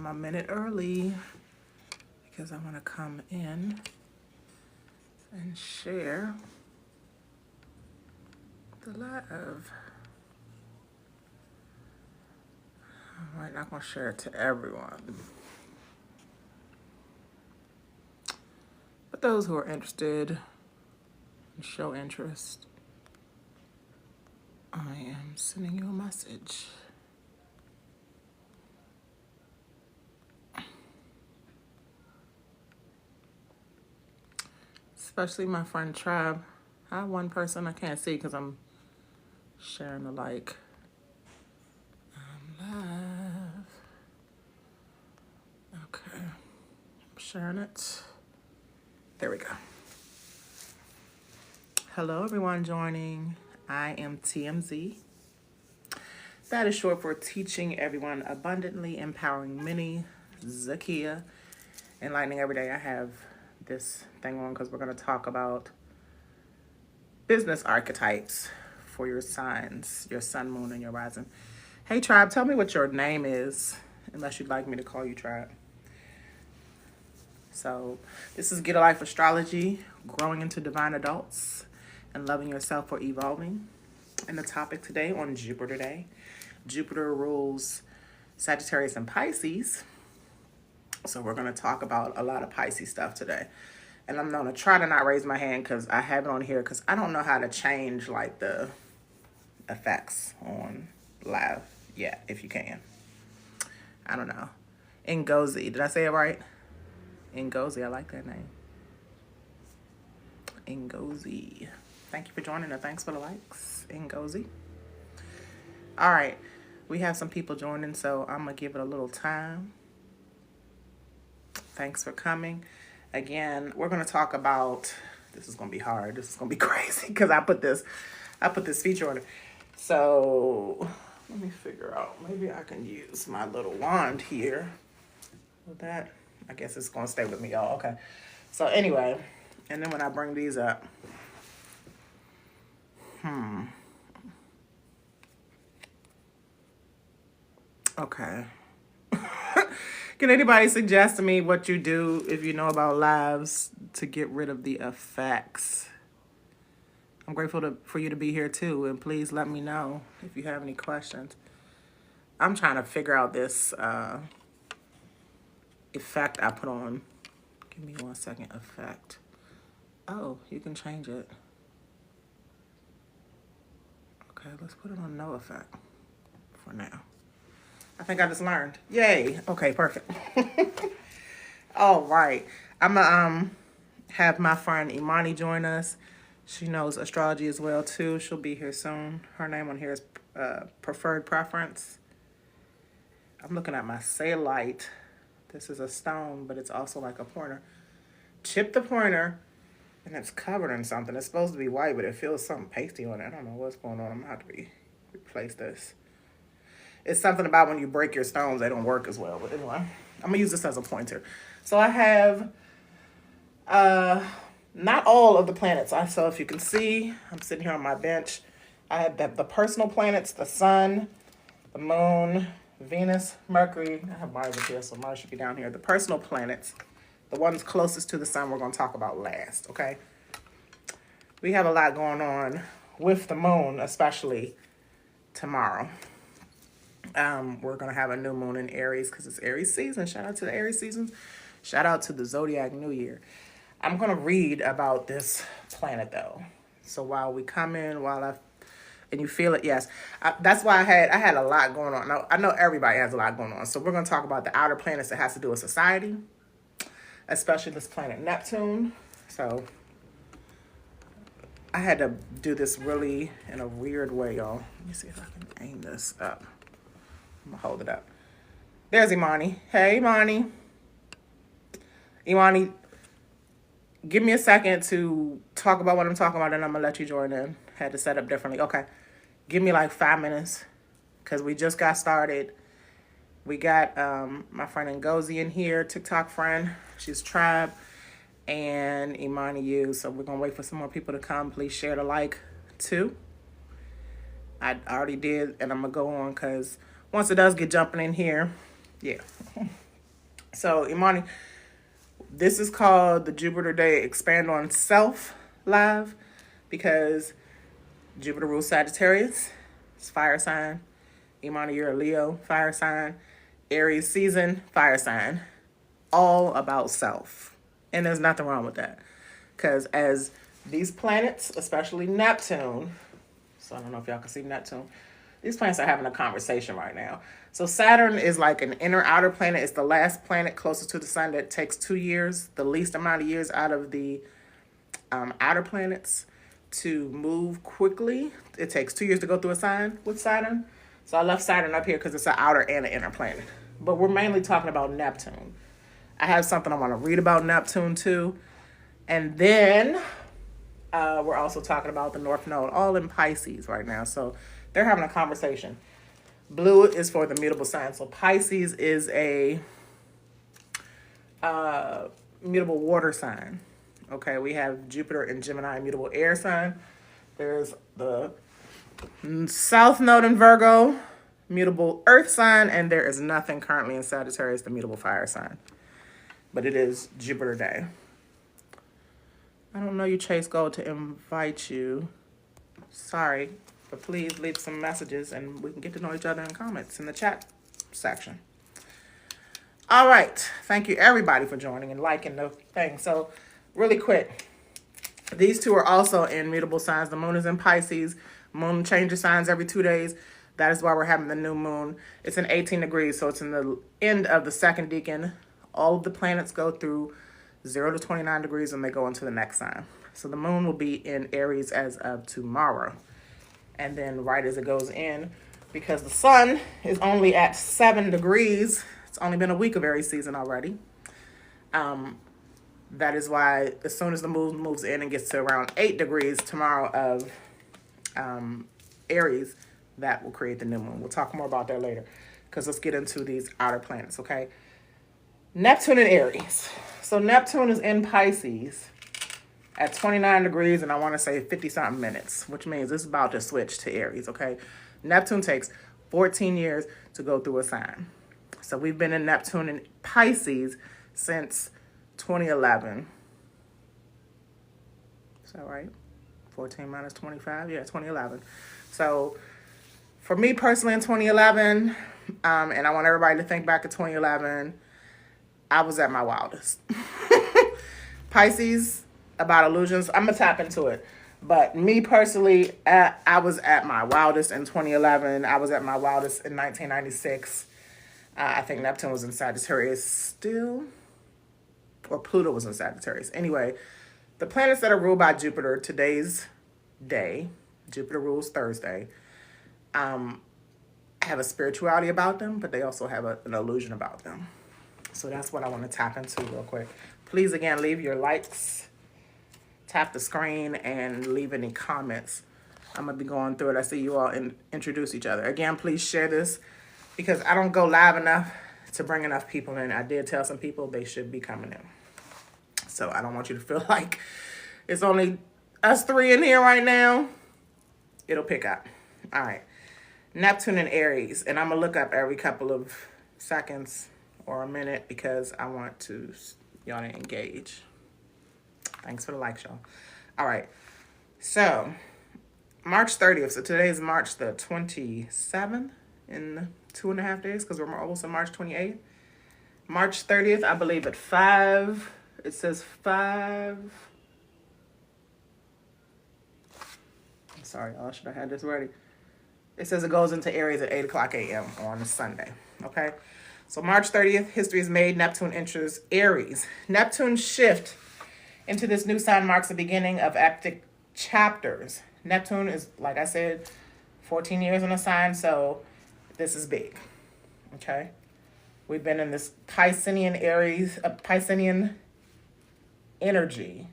I'm a minute early because I want to come in and share the live. All right, not going to share it to everyone. But those who are interested and show interest, I am sending you a message. Especially my friend Tribe. I have one person I can't see because I'm sharing the like. I'm live. Okay. I'm sharing it. There we go. Hello, everyone joining. I am TMZ. That is short for Teaching Everyone Abundantly, Empowering Many, Zakia. Enlightening Every Day. I have this thing on because we're going to talk about business archetypes for your signs, your sun, moon, and your rising. Hey, Tribe, tell me what your name is, unless you'd like me to call you Tribe. So this is Get a Life Astrology, Growing into Divine Adults, and Loving Yourself for Evolving. And the topic today on Jupiter Day. Jupiter rules Sagittarius and Pisces. So we're going to talk about a lot of Pisces stuff today. And I'm going to try to not raise my hand because I have it on here because I don't know how to change like the effects on live yet, if you can. I don't know. Ngozi. Did I say it right? Ngozi. I like that name. Ngozi. Thank you for joining us. Thanks for the likes. Ngozi. All right. We have some people joining, so I'm going to give it a little time. Thanks for coming. Again, we're going to talk about, this is going to be hard. This is going to be crazy because I put this feature on it. So let me figure out, maybe I can use my little wand here. With that, I guess it's going to stay with me, y'all. Okay. So anyway, and then when I bring these up, okay. Can anybody suggest to me what you do if you know about lives to get rid of the effects? I'm grateful for you to be here too, and please let me know if you have any questions. I'm trying to figure out this effect I put on. Give me 1 second. Effect. Oh, you can change it. Okay, let's put it on no effect for now. I think I just learned. Yay. Okay, perfect. All right. I'm going to have my friend Imani join us. She knows astrology as well, too. She'll be here soon. Her name on here is Preferred Preference. I'm looking at my Sailite. This is a stone, but it's also like a pointer. Chip the pointer, and it's covered in something. It's supposed to be white, but it feels something pasty on it. I don't know what's going on. I'm going to have to replace this. It's something about when you break your stones, they don't work as well. But anyway, I'm going to use this as a pointer. So I have not all of the planets. So if you can see, I'm sitting here on my bench. I have the personal planets, the sun, the moon, Venus, Mercury. I have Mars up here, so Mars should be down here. The personal planets, the ones closest to the sun, we're going to talk about last, okay? We have a lot going on with the moon, especially tomorrow. We're going to have a new moon in Aries because it's Aries season. Shout out to the Aries seasons. Shout out to the Zodiac New Year. I'm going to read about this planet, though. So while we come in, and you feel it, yes. That's why I had a lot going on. Now, I know everybody has a lot going on. So we're going to talk about the outer planets that has to do with society, especially this planet Neptune. So I had to do this really in a weird way, y'all. Let me see if I can aim this up. I'm going to hold it up. There's Imani. Hey, Imani. Imani, give me a second to talk about what I'm talking about, and I'm going to let you join in. Had to set up differently. Okay. Give me like 5 minutes because we just got started. We got my friend Ngozi in here, TikTok friend. She's Tribe. And Imani you. So we're going to wait for some more people to come. Please share the like too. I already did, and I'm going to go on because once it does get jumping in here, yeah. So, Imani, this is called the Jupiter Day Expand on Self Live because Jupiter rules Sagittarius. It's fire sign. Imani, you're a Leo, fire sign. Aries season, fire sign. All about self. And there's nothing wrong with that. Because as these planets, especially Neptune, so I don't know if y'all can see Neptune, these planets are having a conversation right now. So Saturn is like an inner outer planet. It's the last planet closest to the sun that takes 2 years, the least amount of years out of the outer planets to move quickly. It takes 2 years to go through a sign with Saturn. So I left Saturn up here because it's an outer and an inner planet. But we're mainly talking about Neptune. I have something I want to read about Neptune too. And then we're also talking about the North Node, all in Pisces right now. So they're having a conversation. Blue is for the mutable sign. So Pisces is a mutable water sign. Okay, we have Jupiter and Gemini, mutable air sign. There's the South Node in Virgo, mutable earth sign, and there is nothing currently in Sagittarius, the mutable fire sign. But it is Jupiter Day. I don't know you, Chase Gold, to invite you. Sorry, but please leave some messages and we can get to know each other in comments in the chat section. All right. Thank you, everybody, for joining and liking the thing. So, really quick, these two are also in mutable signs. The moon is in Pisces. Moon changes signs every 2 days. That is why we're having the new moon. It's in 18 degrees, so it's in the end of the second decan. All of the planets go through 0 to 29 degrees when they go into the next sign. So the moon will be in Aries as of tomorrow. And then right as it goes in, because the sun is only at 7 degrees, it's only been a week of Aries season already. That is why as soon as the moon moves in and gets to around 8 degrees tomorrow of Aries, that will create the new moon. We'll talk more about that later because let's get into these outer planets, okay? Neptune and Aries. So Neptune is in Pisces at 29 degrees and I want to say 50-something minutes, which means it's about to switch to Aries, okay? Neptune takes 14 years to go through a sign. So we've been in Neptune and Pisces since 2011. Is that right? 14 minus 25? Yeah, 2011. So for me personally in 2011, and I want everybody to think back to 2011, I was at my wildest. Pisces, about illusions, I'm going to tap into it. But me personally, I was at my wildest in 2011. I was at my wildest in 1996. I think Neptune was in Sagittarius still. Or Pluto was in Sagittarius. Anyway, the planets that are ruled by Jupiter, today's day, Jupiter rules Thursday, have a spirituality about them, but they also have an illusion about them. So that's what I want to tap into real quick. Please, again, leave your likes, tap the screen, and leave any comments. I'm going to be going through it. I see you all introduce each other. Again, please share this because I don't go live enough to bring enough people in. I did tell some people they should be coming in. So I don't want you to feel like it's only us three in here right now. It'll pick up. All right. Neptune and Aries. And I'm going to look up every couple of seconds or a minute because I want y'all to engage. Thanks for the likes, y'all. All right. So March 30th. So today is March the 27th in 2.5 days because we're almost on March 28th. March 30th, I believe at 5. It says 5. I'm sorry, y'all. Should have had this ready. It says it goes into Aries at 8 o'clock a.m. on a Sunday. Okay? So March 30th, history is made. Neptune enters Aries. Neptune's shift into this new sign marks the beginning of epic chapters. Neptune is, like I said, 14 years in a sign, so this is big. Okay? We've been in this Piscean Aries, Piscean energy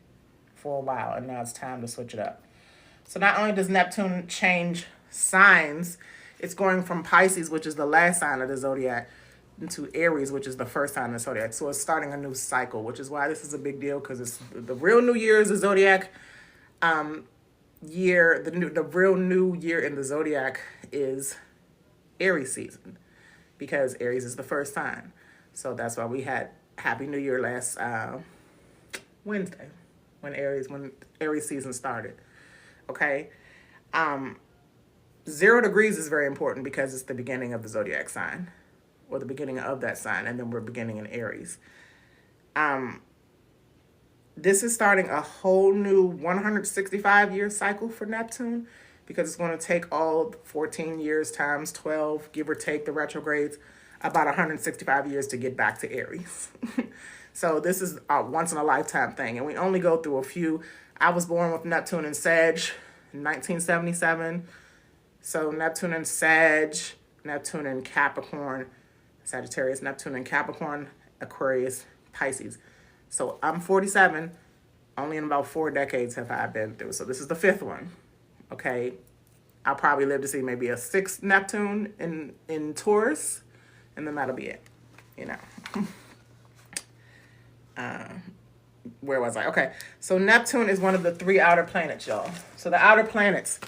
for a while, and now it's time to switch it up. So not only does Neptune change signs, it's going from Pisces, which is the last sign of the zodiac, into Aries, which is the first sign of the zodiac. So it's starting a new cycle, which is why this is a big deal, because it's the real new year is the zodiac year. The real new year in the zodiac is Aries season, because Aries is the first sign. So that's why we had Happy New Year last Wednesday when Aries season started. Okay. 0 degrees is very important because it's the beginning of the zodiac sign, or the beginning of that sign, and then we're beginning in Aries. This is starting a whole new 165-year cycle for Neptune, because it's going to take all 14 years times 12, give or take the retrogrades, about 165 years to get back to Aries. So this is a once in a lifetime thing, and we only go through a few. I was born with Neptune in Sag in 1977. So Neptune in Sag, Neptune in Capricorn, Sagittarius, Neptune in Capricorn, Aquarius, Pisces. So I'm 47. Only in about 4 decades have I been through. So this is the 5th one. Okay. I'll probably live to see maybe a 6th Neptune in Taurus, and then that'll be it. You know. Where was I? Okay. So Neptune is one of the 3 outer planets, y'all. So the outer planets,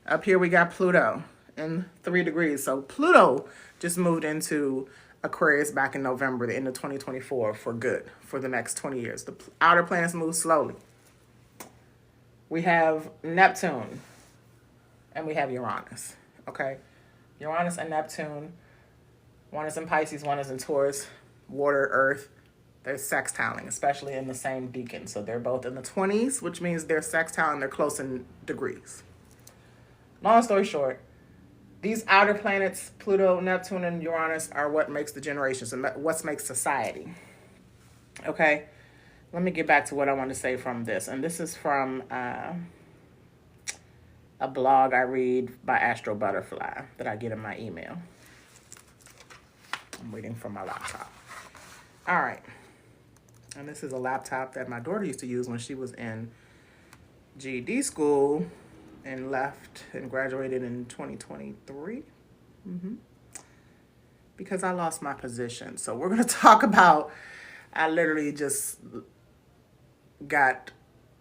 up here we got Pluto in 3 degrees. So Pluto just moved into Aquarius back in November, the end of 2024, for good, for the next 20 years. The outer planets move slowly. We have Neptune and we have Uranus. Okay. Uranus and Neptune. One is in Pisces, one is in Taurus. Water, earth. They're sextiling, especially in the same decan. So they're both in the 20s, which means they're sextiling, they're close in degrees. Long story short, these outer planets, Pluto, Neptune, and Uranus, are what makes the generations and what makes society. Okay? Let me get back to what I want to say from this. And this is from a blog I read by Astro Butterfly that I get in my email. I'm waiting for my laptop. All right. And this is a laptop that my daughter used to use when she was in GED school and left and graduated in 2023. Because I lost my position. So we're going to talk about, I literally just got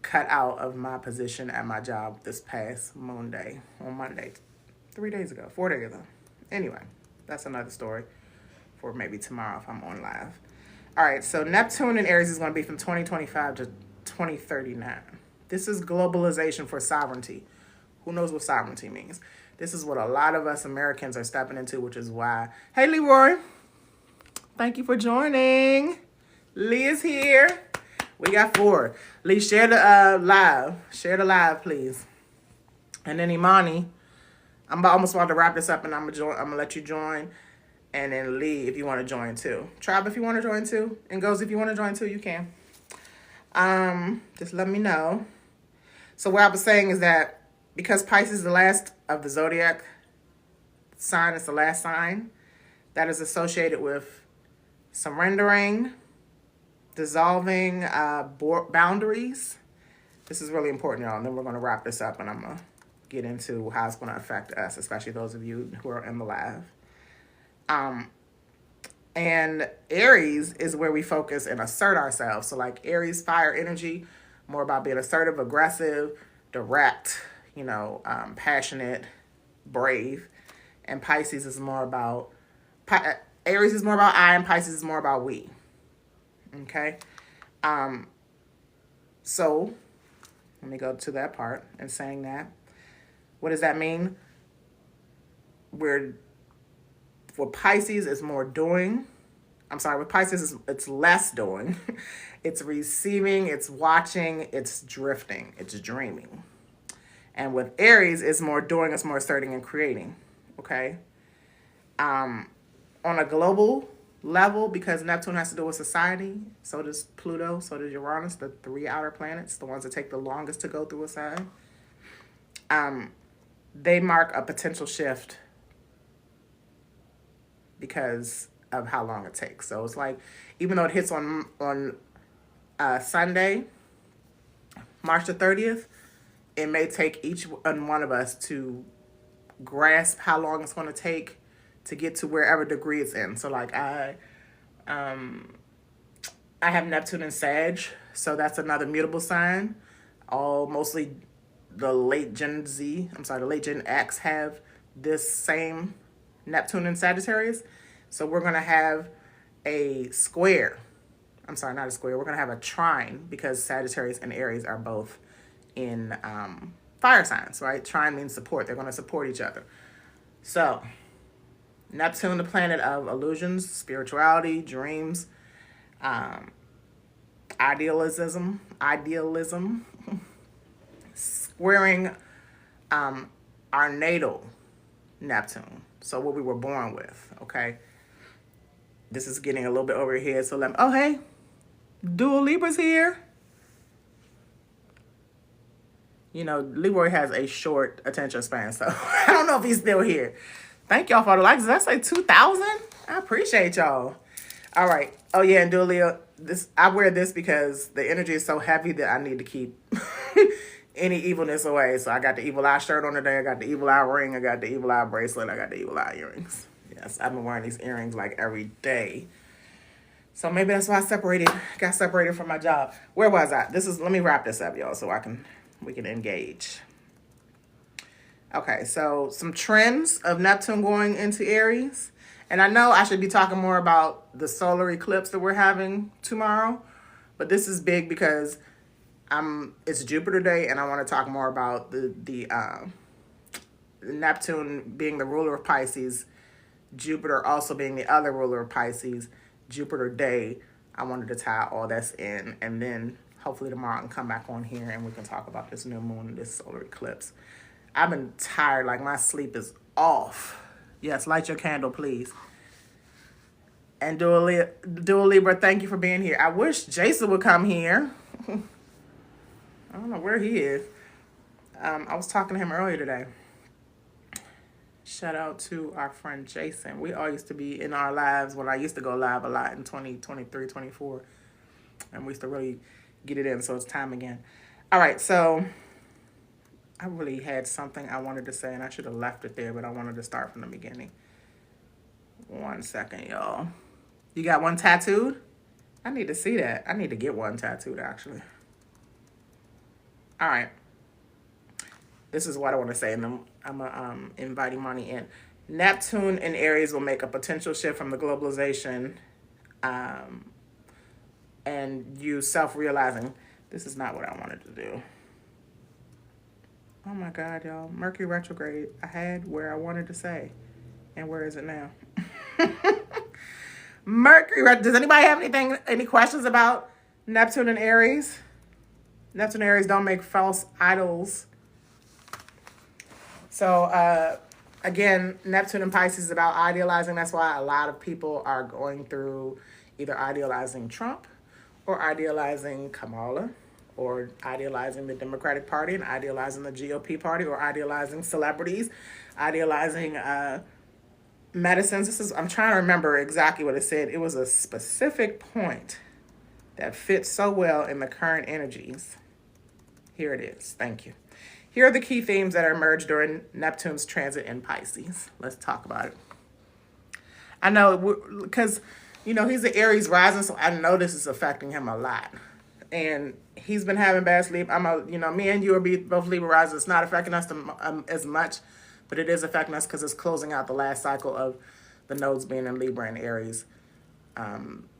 cut out of my position at my job this past Monday, 4 days ago. Anyway, that's another story for maybe tomorrow if I'm on live. All right, so Neptune in Aries is going to be from 2025 to 2039. This is globalization for sovereignty. Who knows what sovereignty means? This is what a lot of us Americans are stepping into, which is why... Hey, Leroy. Thank you for joining. Lee is here. We got 4. Lee, share the live. Share the live, please. And then Imani, I'm almost about to wrap this up, and I'm gonna let you join. And then Lee, if you want to join too. Tribe, if you want to join too. And Goes, if you want to join too, you can. Just let me know. So what I was saying is that because Pisces is the last of the zodiac sign, it's the last sign that is associated with surrendering, dissolving boundaries. This is really important, y'all. And then we're going to wrap this up, and I'm going to get into how it's going to affect us, especially those of you who are in the live. And Aries is where we focus and assert ourselves. So like Aries, fire energy, more about being assertive, aggressive, direct, passionate, brave. And Pisces is more about, Aries is more about I, and Pisces is more about we. Okay. So let me go to that part and saying that. What does that mean? For Pisces, it's more doing. With Pisces, it's less doing. It's receiving, it's watching, it's drifting, it's dreaming. And with Aries, it's more doing, it's more asserting and creating. Okay? On a global level, because Neptune has to do with society, so does Pluto, so does Uranus, the 3 outer planets, the ones that take the longest to go through a sign. They mark a potential shift because of how long it takes. So it's like, even though it hits on Sunday, March the 30th, it may take each one of us to grasp how long it's going to take to get to wherever degree it's in. So like I have Neptune in Sag, so that's another mutable sign. Mostly the late Gen X have this same Neptune in Sagittarius. So we're going to have a square. I'm sorry, not a square. We're going to have a trine because Sagittarius and Aries are both in fire signs, right? Trine means support. They're going to support each other. So, Neptune, the planet of illusions, spirituality, dreams, idealism, squaring our natal Neptune. So what we were born with, okay? This is getting a little bit over your head, so oh, hey, dual Libra's here. You know, Leroy has a short attention span, so I don't know if he's still here. Thank y'all for the likes. Did I say 2,000? I appreciate y'all. All right. Oh, yeah, and Dualia, I wear this because the energy is so heavy that I need to keep any evilness away. So I got the evil eye shirt on today. I got the evil eye ring. I got the evil eye bracelet. I got the evil eye earrings. Yes, I've been wearing these earrings like every day. So maybe that's why I got separated from my job. Where was I? Let me wrap this up, y'all, so we can engage. Okay, so some trends of Neptune going into Aries. And I know I should be talking more about the solar eclipse that we're having tomorrow, but this is big because it's Jupiter Day, and I want to talk more about the Neptune being the ruler of Pisces, Jupiter also being the other ruler of Pisces, Jupiter Day. I wanted to tie all this in, and then hopefully tomorrow I can come back on here and we can talk about this new moon and this solar eclipse. I've been tired, like my sleep is off. Yes, light your candle, please. And Dua Libra, thank you for being here. I wish Jason would come here. I don't know where he is. I was talking to him earlier today. Shout out to our friend Jason. We all used to be in our lives when I used to go live a lot in 2023, 24. And we used to really get it in, so it's time again. All right, so I really had something I wanted to say, and I should have left it there, but I wanted to start from the beginning. 1 second, y'all. You got one tattooed? I need to see that. I need to get one tattooed, actually. All right. This is what I want to say, and I'm inviting money in. Neptune and Aries will make a potential shift from the globalization and you self-realizing, this is not what I wanted to do. Oh my God, y'all. Mercury retrograde. I had where I wanted to say. And where is it now? Mercury. Does anybody have any questions about Neptune and Aries? Neptune and Aries don't make false idols. So, again, Neptune and Pisces is about idealizing. That's why a lot of people are going through either idealizing Trump or idealizing Kamala, or idealizing the Democratic Party and idealizing the GOP party, or idealizing celebrities, idealizing medicines. I'm trying to remember exactly what it said. It was a specific point that fits so well in the current energies. Here it is. Thank you. Here are the key themes that emerged during Neptune's transit in Pisces. Let's talk about it. I know, because, he's an Aries rising, so I know this is affecting him a lot. And he's been having bad sleep. Me and you are both Libra rising. It's not affecting us as much, but it is affecting us because it's closing out the last cycle of the nodes being in Libra and Aries,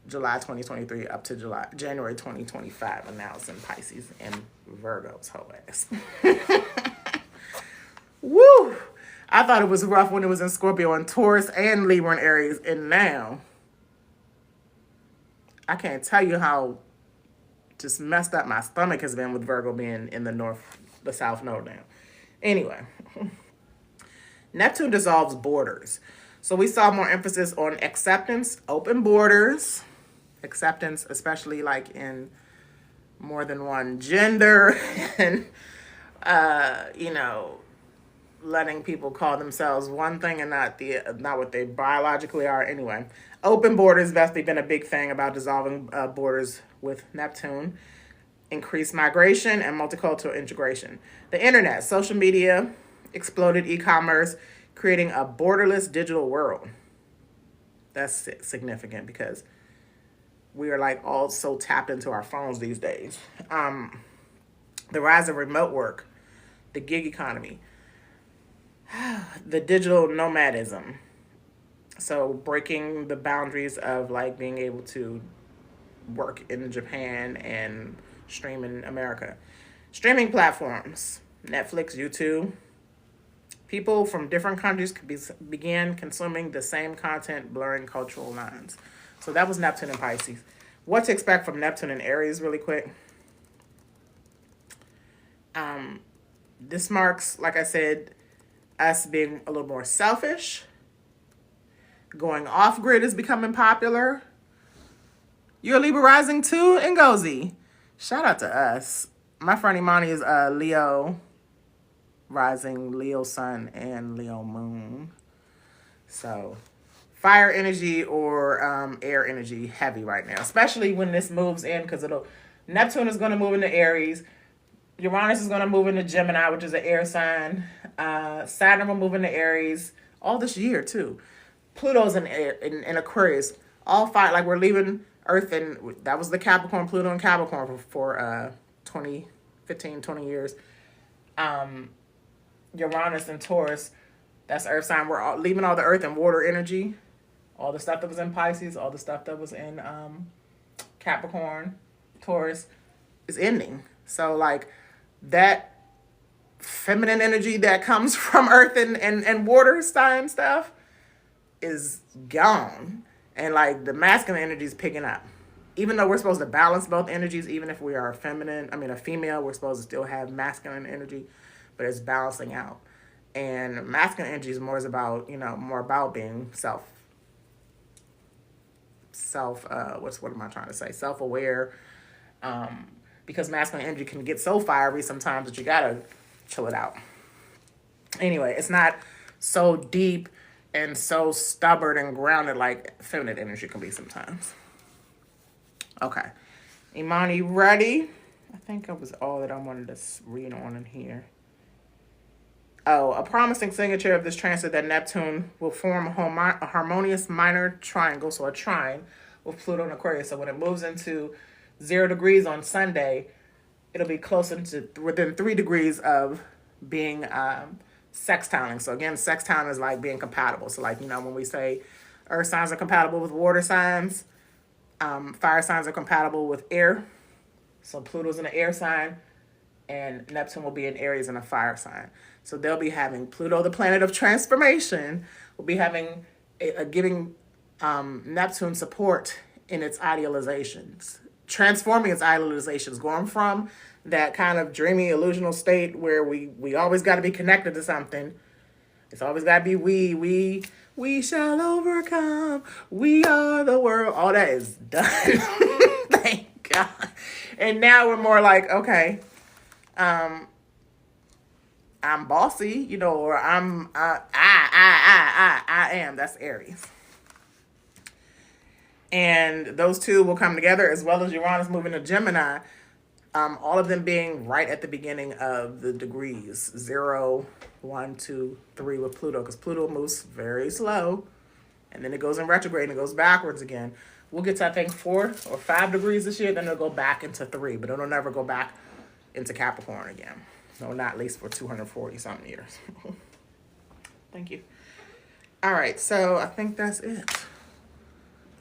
July 2023 up to January 2025, and now it's in Pisces and Virgo's whole ass. Woo! I thought it was rough when it was in Scorpio and Taurus and Libra and Aries, and now I can't tell you how just messed up my stomach has been with Virgo being in the south node now. Anyway, Neptune dissolves borders. So we saw more emphasis on acceptance, open borders, acceptance, especially like in more than one gender, and, letting people call themselves one thing and not what they biologically are. Anyway, open borders definitely been a big thing about dissolving borders with Neptune. Increased migration and multicultural integration. The internet, social media, exploded e-commerce, creating a borderless digital world. That's significant because we are like all so tapped into our phones these days. The rise of remote work, the gig economy, the digital nomadism, So breaking the boundaries of like being able to work in Japan and stream in America. Streaming platforms, Netflix, YouTube. People from different countries could begin consuming the same content, blurring cultural lines. So that was Neptune and Pisces. What to expect from Neptune and Aries, really quick. This marks, like I said, us being a little more selfish. Going off grid is becoming popular. You're Libra rising too, Ngozi. Shout out to us. My friend Imani is Leo rising, Leo sun, and Leo moon. So fire energy or air energy heavy right now, especially when this moves in, because Neptune is going to move into Aries. Uranus is going to move into Gemini, which is an air sign. Saturn will move into Aries all this year too. Pluto's in Aquarius. All five, like we're leaving Earth, and that was the Capricorn, Pluto and Capricorn for 20 years. Uranus and Taurus, that's Earth sign. We're leaving all the Earth and water energy. All the stuff that was in Pisces, all the stuff that was in Capricorn, Taurus is ending. So like that feminine energy that comes from Earth and water sign stuff is gone. And like the masculine energy is picking up. Even though we're supposed to balance both energies, even if we are a female, we're supposed to still have masculine energy, but it's balancing out. And masculine energy is more about being self-aware. Because masculine energy can get so fiery sometimes that you gotta chill it out. Anyway, it's not so deep and so stubborn and grounded like feminine energy can be sometimes. Okay. Imani, ready? I think that was all that I wanted to read on in here. Oh, a promising signature of this transit that Neptune will form a harmonious minor triangle, so a trine, with Pluto and Aquarius. So when it moves into 0 degrees on Sunday, it'll be closer to within 3 degrees of being sextiling. So again, sextiling is like being compatible. So like, when we say earth signs are compatible with water signs, fire signs are compatible with air. So Pluto's in an air sign and Neptune will be in Aries in a fire sign. So they'll be having Pluto, the planet of transformation, will be having giving Neptune support in its idealizations, transforming its idealizations, going from that kind of dreamy, illusional state where we always got to be connected to something. It's always got to be we shall overcome. We are the world. All that is done. Thank God. And now we're more like, okay, I'm bossy, or I am. That's Aries. And those two will come together, as well as Uranus moving to Gemini. All of them being right at the beginning of the degrees, 0, 1, 2, 3 with Pluto, because Pluto moves very slow, and then it goes in retrograde and it goes backwards again. We'll get to, I think, 4 or 5 degrees this year, then it'll go back into 3, but it'll never go back into Capricorn again. No, not at least for 240-something years. Thank you. All right, so I think that's it.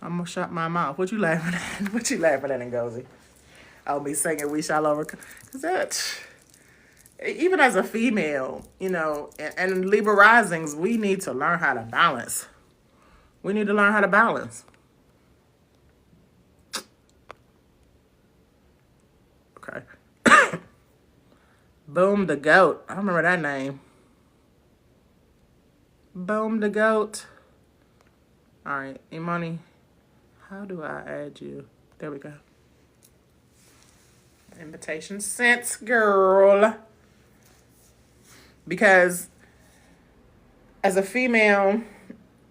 I'm going to shut my mouth. What you laughing at? What you laughing at, Ngozi? I'll be singing We Shall Overcome. Because that, even as a female, and Libra risings, we need to learn how to balance. We need to learn how to balance. Okay. Boom the Goat. I remember that name. Boom the Goat. All right, Imani, how do I add you? There we go. Invitation sent, girl. Because as a female,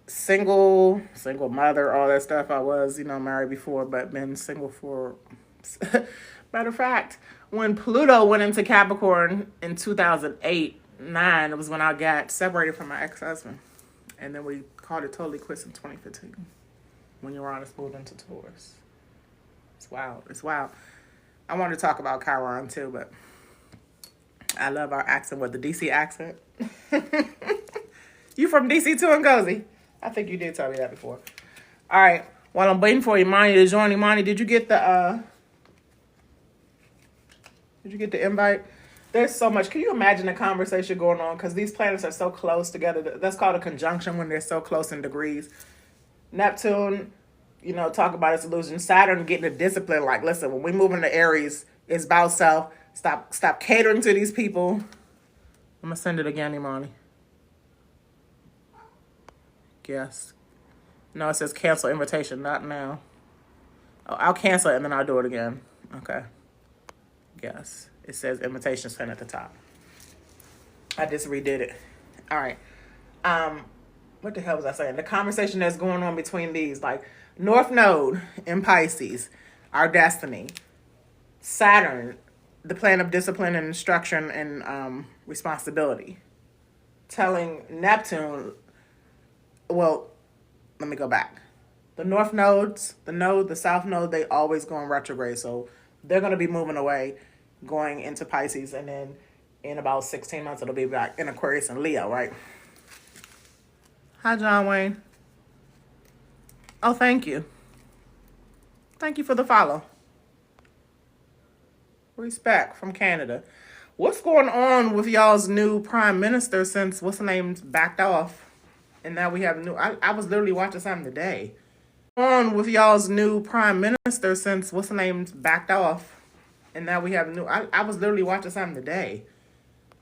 single mother, all that stuff, I was, married before, but been single for... Matter of fact, when Pluto went into Capricorn in 2008-9, it was when I got separated from my ex-husband. And then we called it totally quits in 2015 when Uranus moved into Taurus. It's wild. It's wild. I wanted to talk about Chiron too, but I love our accent with the DC accent. You from DC too, Ngozi? I think you did tell me that before. All right. While I'm waiting for Imani to join, Imani, did you get the invite? There's so much. Can you imagine the conversation going on? Because these planets are so close together. That's called a conjunction when they're so close in degrees. Neptune, talk about its illusion. Saturn getting a discipline. Like, listen, when we move into Aries, it's about self. Stop catering to these people. I'm gonna send it again, Imani. Yes. No, it says cancel invitation. Not now. Oh, I'll cancel it and then I'll do it again. Okay. Yes. It says invitation sent at the top. I just redid it. All right. What the hell was I saying? The conversation that's going on between these, like North Node in Pisces, our destiny. Saturn, the plan of discipline and instruction and responsibility. Telling Neptune, well, let me go back. The North Nodes, the South Node, they always go in retrograde. So they're going to be moving away, going into Pisces, and then in about 16 months, it'll be back in Aquarius and Leo, right? Hi, John Wayne. Oh, thank you. Thank you for the follow. Respect from Canada. What's going on with y'all's new prime minister since what's the name's backed off? And now we have new. I was literally watching something today. On with y'all's new prime minister since what's the name's backed off? And now we have new. I was literally watching something today.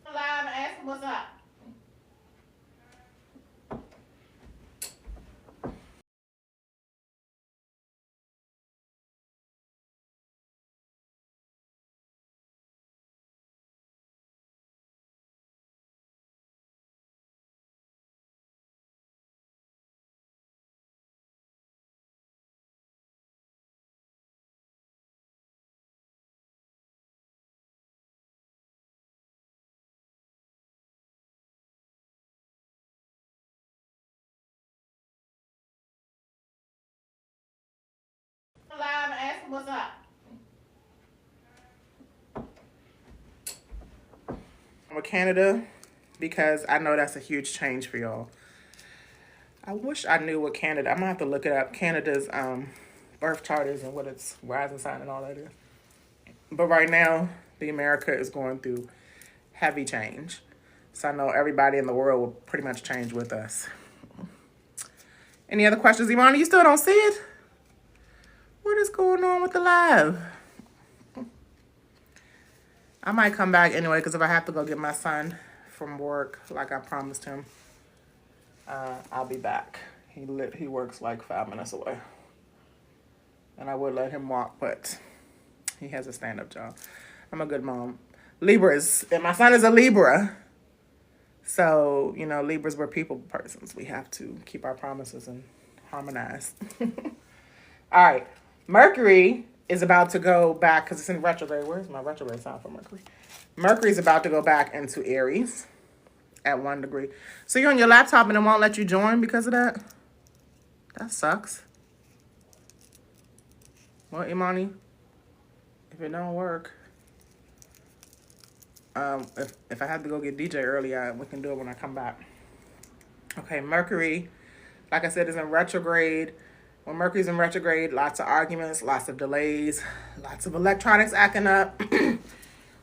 Live and asking what's up. Live and asking what's up. With Canada, because I know that's a huge change for y'all. I wish I knew what Canada. I'm gonna have to look it up. Canada's birth chart is and what its rising sign and all that is. But right now, the America is going through heavy change. So I know everybody in the world will pretty much change with us. Any other questions, Imani? You still don't see it? What is going on with the live? I might come back anyway, because if I have to go get my son from work, like I promised him, I'll be back. He works like 5 minutes away. And I would let him walk, but he has a stand-up job. I'm a good mom. Libras, and my son is a Libra. So, Libras, we're people persons. We have to keep our promises and harmonize. All right. Mercury is about to go back, because it's in retrograde. Where's my retrograde sign for Mercury? Mercury is about to go back into Aries at 1 degree. So you're on your laptop and it won't let you join because of that? That sucks. Well, Imani, if it don't work, if I have to go get DJ early, we can do it when I come back. Okay, Mercury, like I said, is in retrograde. When Mercury's in retrograde, lots of arguments, lots of delays, lots of electronics acting up,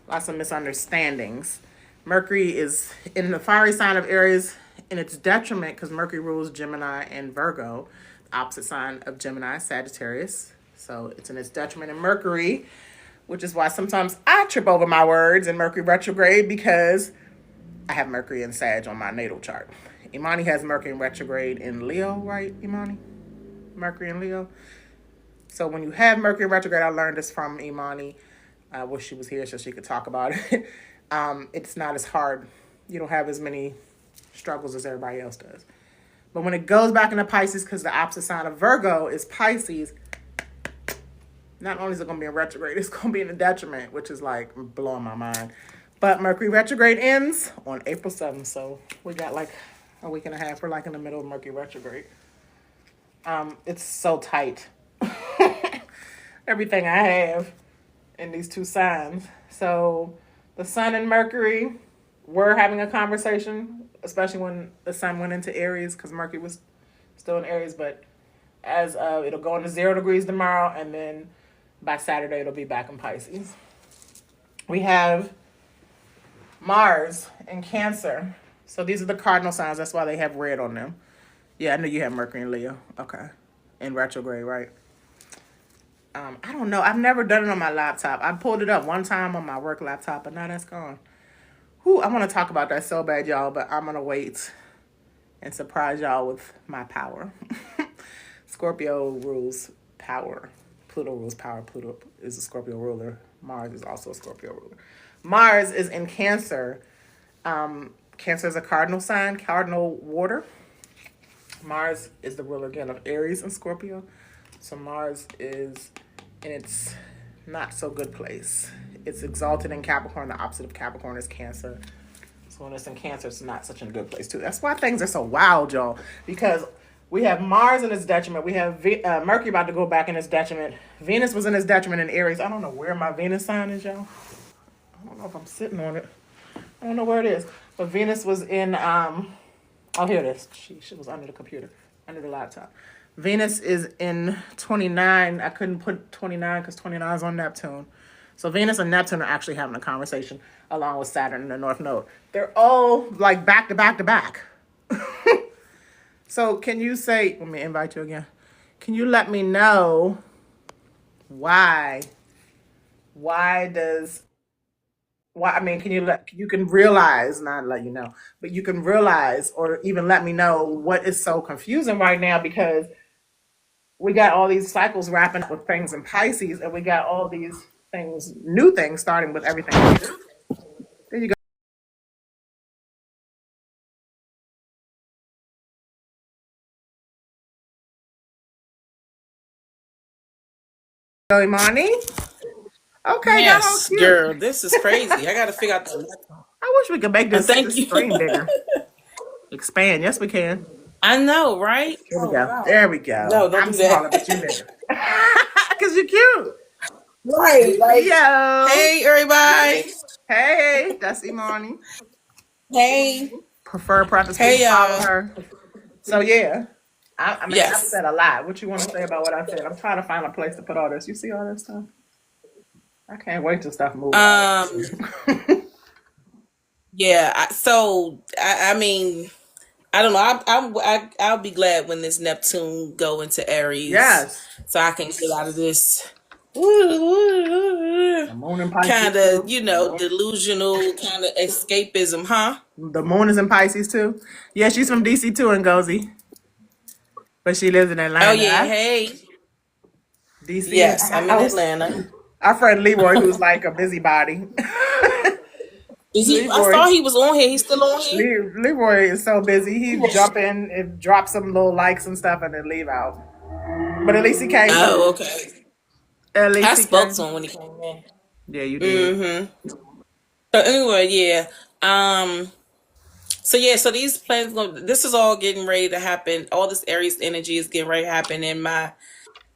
lots of misunderstandings. Mercury is in the fiery sign of Aries in its detriment because Mercury rules Gemini and Virgo, the opposite sign of Gemini, Sagittarius. So it's in its detriment in Mercury, which is why sometimes I trip over my words in Mercury retrograde because I have Mercury in Sag on my natal chart. Imani has Mercury in retrograde in Leo, right, Imani? Mercury in Leo. So when you have Mercury in retrograde, I learned this from Imani. I wish she was here so she could talk about it. It's not as hard. You don't have as many struggles as everybody else does. But when it goes back into Pisces, because the opposite sign of Virgo is Pisces, not only is it going to be in retrograde, it's going to be in a detriment, which is like blowing my mind. But Mercury retrograde ends on April 7th. So we got like a week and a half. We're like in the middle of Mercury retrograde. It's so tight. Everything I have in these two signs. So the Sun and Mercury were having a conversation, especially when the Sun went into Aries, because Mercury was still in Aries, but as it'll go into 0 degrees tomorrow, and then by Saturday it'll be back in Pisces. We have Mars in Cancer. So these are the cardinal signs. That's why they have red on them. Yeah, I knew you had Mercury in Leo. Okay. In retrograde, right? I don't know. I've never done it on my laptop. I pulled it up one time on my work laptop, but now that's gone. Whew, I want to talk about that so bad, y'all, but I'm going to wait and surprise y'all with my power. Scorpio rules power. Pluto rules power. Pluto is a Scorpio ruler. Mars is also a Scorpio ruler. Mars is in Cancer. Cancer is a cardinal sign, cardinal water. Mars is the ruler again of Aries and Scorpio. So Mars is in its not so good place. It's exalted in Capricorn. The opposite of Capricorn is Cancer. So when it's in Cancer, it's not such a good place too. That's why things are so wild, y'all. Because we have Mars in its detriment. We have Mercury about to go back in its detriment. Venus was in its detriment in Aries. I don't know where my Venus sign is, y'all. I don't know if I'm sitting on it. I don't know where it is. But Venus was in, oh, here it is. She was under the computer, under the laptop. Venus is in 29. I couldn't put 29 because 29 is on Neptune. So Venus and Neptune are actually having a conversation along with Saturn in the North Node. They're all like back to back to back. So can you say, let me invite you again. Can you let me know why I mean, you can realize, not let you know, but you can realize or even let me know what is so confusing right now, because we got all these cycles wrapping up with things in Pisces, and we got all these things, new things starting with everything. There you go, Imani. Okay, got all Yes, cute. girl, this is crazy. I gotta figure out the. I wish we could make Thank this you. screen bigger. Expand. Yes, we can. I know, right? Here we Oh go. wow. There we go. No, don't I'm do smaller, but you that. bigger. Because you're cute. Right, like, Leo. hey, everybody. Hey, that's Imani. Hey, Prefer practice, please hey, follow y'all. her. So yeah. I mean, I've Yes. said a lot. What you want to say about what I said? I'm trying to find a place to put all this. You see all this stuff? I can't wait till stuff move out Um. of here. Yeah. I mean, I don't know. I'll be glad when this Neptune go into Aries, Yes. so I can get out of this. The moon in Pisces Kind of, too. delusional kind of escapism, huh? The moon is in Pisces too. Yeah, she's from DC too, and Gozy, but she lives in Oh yeah, Atlanta. hey. DC in the Yes, I'm in house. Atlanta. Our friend Leroy, who's like a busybody. Is he? I Leroy, saw he was on here. He's still on here. Leroy is so busy. He jump in and drop some little likes and stuff, and then leave out. But at least he came. Oh, okay. At I least he spoke to came. him when he came in. Yeah, you did. Mm-hmm. So anyway, yeah. Um. So yeah. So these plans. This is all getting ready to happen. All this Aries energy is getting ready to happen in my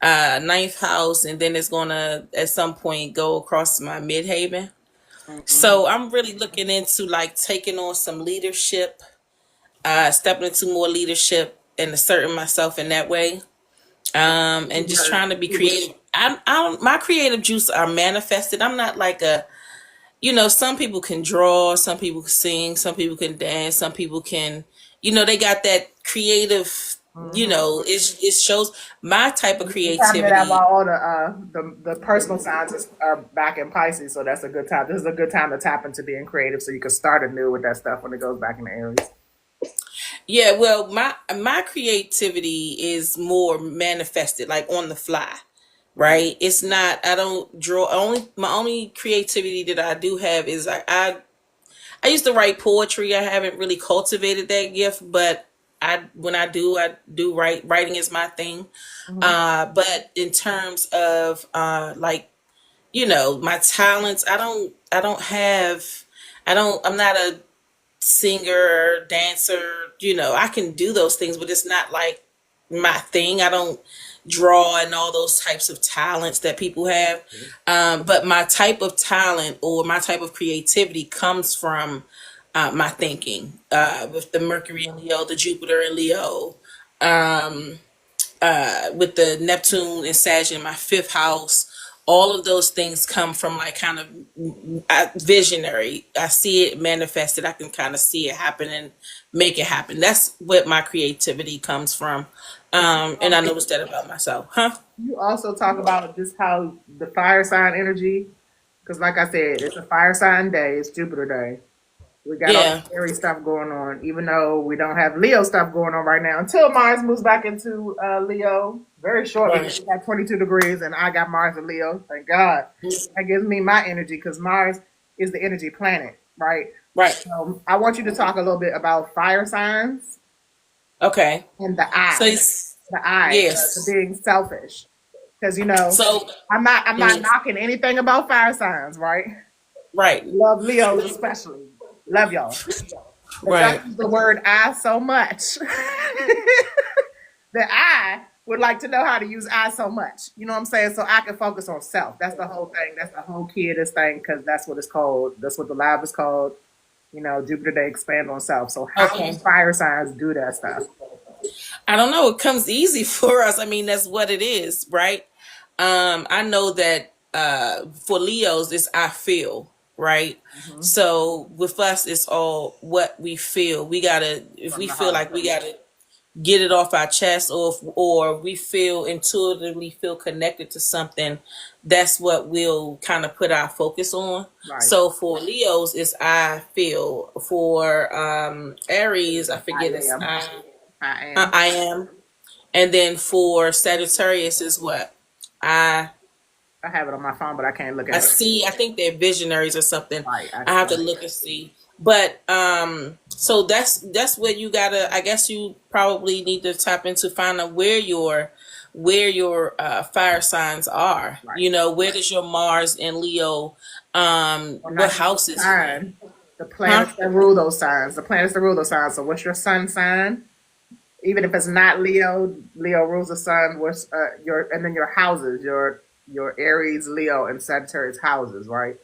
ninth house, and then it's gonna at some point go across my midhaven. Mm-hmm. So I'm really looking into like taking on some leadership, stepping into more leadership and asserting myself in that way. And just trying to be creative. My creative juice are manifested. I'm not like some people can draw, some people can sing, some people can dance, some people can, they got that creative, Mm-hmm. it shows my type of The time that have creativity. all the personal signs are back in Pisces, so that's a good time. This is a good time to tap into being creative, so you can start anew with that stuff when it goes back in the Aries. Yeah, well, my creativity is more manifested, like on the fly, Right. right? It's not. I don't draw. Only my only creativity that I do have is I used to write poetry. I haven't really cultivated that gift, but I do write. Writing is my thing. Mm-hmm. But in terms of like my talents, I don't have. I'm not a singer, dancer. I can do those things, but it's not like my thing. I don't draw and all those types of talents that people have. But my type of talent or my type of creativity comes from my thinking with the Mercury in Leo, the Jupiter in Leo. with the Neptune and Sag in my fifth house. All of those things come from like kind of visionary. I see it manifested. I can kind of see it happen and make it happen. That's what my creativity comes from. And I noticed that about myself. Huh? You also talk about just how the fire sign energy, because like I said, it's a fire sign day. It's Jupiter day. We got all Yeah. the Aries stuff going on, even though we don't have Leo stuff going on right now until Mars moves back into Leo very shortly. Right. We got 22 degrees, and I got Mars in Leo. Thank God. That gives me my energy because Mars is the energy planet, right? Right. I want you to talk a little bit about fire signs Okay. and So the I, the yes. being selfish. Because So I'm not mm, knocking anything about fire signs, right? right. Love Leos especially. Love y'all. But y'all Right. use the word I so much that I would like to know how to use I so much. You know what I'm saying? So I can focus on self. That's the whole thing. That's the whole key of this thing because that's what it's called. That's what the lab is called. You know, Jupiter they expand on self. So how do Okay. fire signs do that stuff? I don't know. It comes easy for us. I mean, that's what it is, right? I know that for Leos, it's I feel, right? Mm-hmm. So with us, it's all what we feel. We gotta, if From we the feel heart. like we gotta get it off our chest, or we feel intuitively feel connected to something, that's what we'll kind of put our focus on. Right. So for Leos, it's I feel. For Aries, I I forget it's am. I am. I am. And then for Sagittarius is what? I I have it on my phone, but I can't look I at it. see. I think they're visionaries or something. Right. I I have to see. look and see. But so that's what you gotta. I guess you probably need to tap into find out where your fire signs are. Right. You know, where does your Mars and Leo? Or What not just house the is it in? sign, the Huh? planets that rule those signs. The planets that rule those signs. So what's your sun sign? Even if it's not Leo, Leo rules the sun. What's your and then your houses, your Aries, Leo, and Sagittarius houses, right?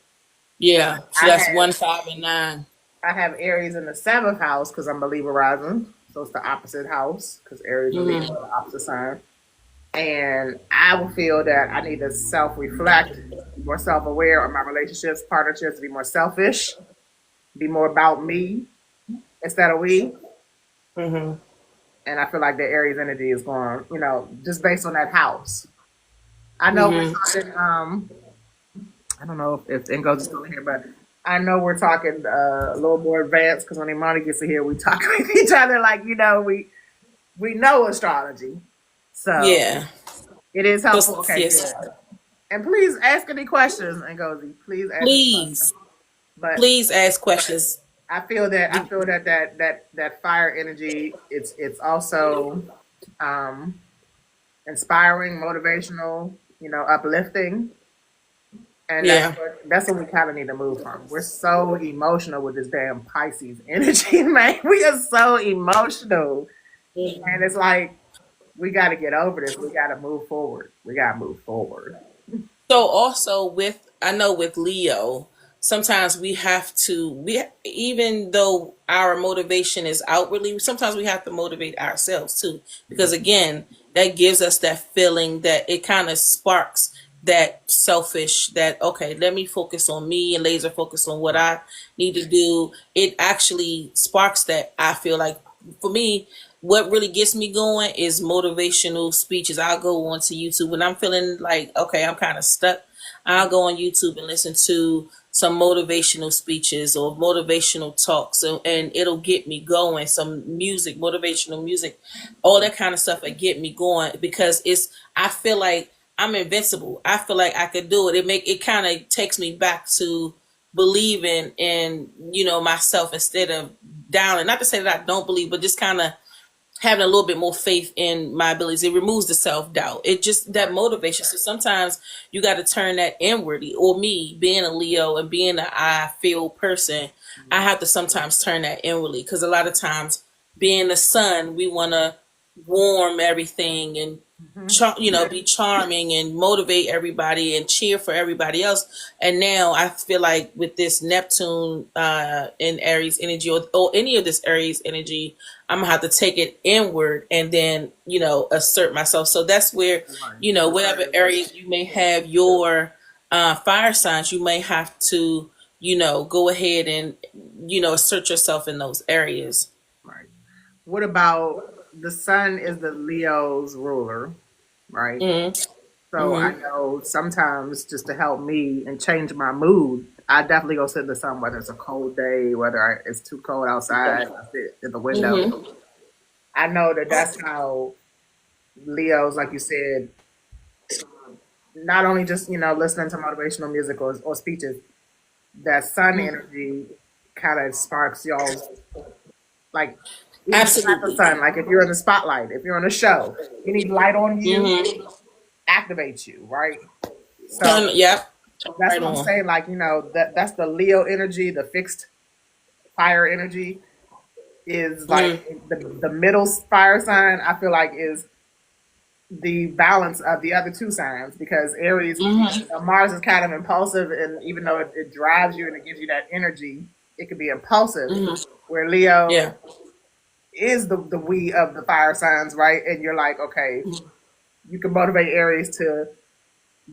Yeah. So I that's have 1, 5, and 9. I have Aries in the seventh house because I'm a Libra rising, so it's the opposite house because Aries and Libra Mm-hmm. are the opposite sign. And I will feel that I need to self reflect, be more self aware of my relationships, partnerships, be more selfish, be more about me instead of we. Mm-hmm. And I feel like the Aries energy is going, just based on that house. I know we're Mm-hmm. talking. I don't know if Ingo's is still here, but I know we're talking a little more advanced because when Imani gets here, we talk with each other like we know astrology, so Yeah. it is So helpful. Okay, yes. good. And please ask any questions, Ngozi. Please ask any questions. Please. But Please ask questions. I feel that fire energy. It's also um, inspiring, motivational, uplifting. And Yeah. that's what we kind of need to move from. We're so emotional with this damn Pisces energy, man. We are so emotional, and it's like we got to get over this. We got to move forward. We got to move forward. So also with I know with Leo, sometimes we have to we even though our motivation is outwardly, sometimes we have to motivate ourselves too. Because again, that gives us that feeling that it kind of sparks that selfish that okay, let me focus on me and laser focus on what I need to do. It actually sparks that. I feel like for me, what really gets me going is motivational speeches. I'll go onto YouTube when I'm feeling like, okay, I'm kind of stuck. I'll go on YouTube and listen to some motivational speeches or motivational talks, and it'll get me going. Some music, motivational music, all that kind of stuff will get me going because I feel like I'm invincible. I feel like I could do it. It kind of takes me back to believing in, myself instead of down. And not to say that I don't believe, but just kind of having a little bit more faith in my abilities. It removes the self doubt. It just that motivation. So sometimes you got to turn that inwardly. Or me being a Leo and being an I feel person, I have to sometimes turn that inwardly because a lot of times being the sun, we want to warm everything and Hmm. be charming and motivate everybody and cheer for everybody else. And now I feel like with this Neptune in Aries energy, or any of this Aries energy, I'm gonna have to take it inward and then assert myself. So that's where Right. whatever areas you may have your fire signs, you may have to go ahead and assert yourself in those areas. Right. What about the sun is the Leo's ruler, right? So I Mm-hmm. know sometimes just to help me and change my mood, I definitely go sit in the sun, whether it's a cold day, it's too cold outside, I sit at the window. Mm-hmm. I know that that's how Leos, like you said, not only just, listening to motivational music or speeches, that sun energy kind of sparks y'all's, like, even the type of Absolutely. sun, like if you're in the spotlight, if you're on a show, you need light on you, Mm-hmm. activates you, right? So Yep. that's Right what I'm on. saying. Like, that's the Leo energy, the fixed fire energy is like Mm, the middle fire sign, I feel like is the balance of the other two signs because Aries, mm-hmm. Mars is kind of impulsive, and even though it drives you and it gives you that energy, it can be impulsive. Mm-hmm. Where Leo Yeah. is the we of the fire signs, right? And you're like, okay, you can motivate Aries to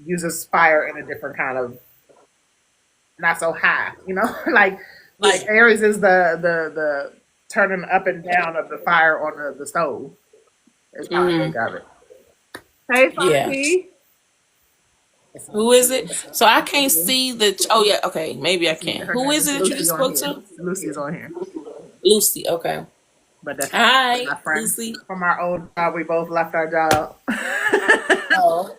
use his fire in a different kind of not so high, like Yeah. Aries is the turning up and down of the fire on the stove. Is how I think Mm-hmm. of it. Hey, Yeah. Funky. It's Who is it? So I can't see the. Oh yeah. Okay. Maybe I can. her Who name is is it that you Lucy just on spoke here. to? Lucy's on here, Lucy. Okay. but that's Hi, my friend Lucy. from our old job. We both left our job. Oh,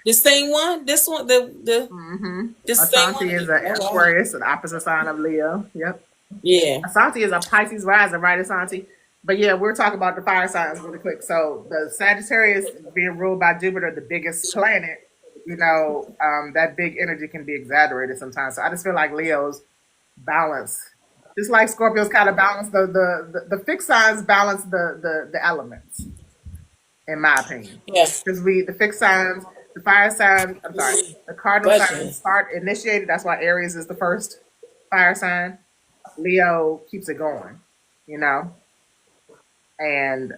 the same one. This one. The Hmm. this same one. Asante is an Oh wow. Aquarius, an opposite sign of Leo. Yep. Yeah. Asante is a Pisces rising, right, Asante? But yeah, we're talking about the fire signs really quick. So the Sagittarius being ruled by Jupiter, the biggest planet, that big energy can be exaggerated sometimes. So I just feel like Leo's balance, just like Scorpios kind of balance the fixed signs balance the elements, in my opinion. Yeah. Because the fixed signs, the fire signs, I'm sorry, the cardinal Bless you. signs start initiated. That's why Aries is the first fire sign. Leo keeps it going, you know, and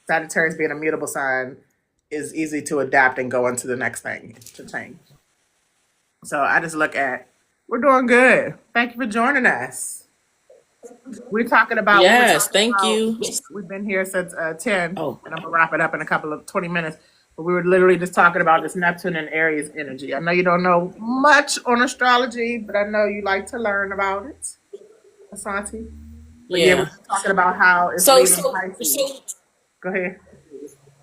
Sagittarius being a mutable sign is easy to adapt and go into the next thing to change. So I just look at we're doing good. Thank you for joining us. We're talking about we were Yes. talking Thank about you. we've been here since 10, Oh. and I'm gonna wrap it up in a couple of 20 minutes. But we were literally just talking about this Neptune and Aries energy. I know you don't know much on astrology, but I know you like to learn about it, Asante. But yeah, we're Yeah. talking about how it's So leaving so Pisces. so. Go ahead.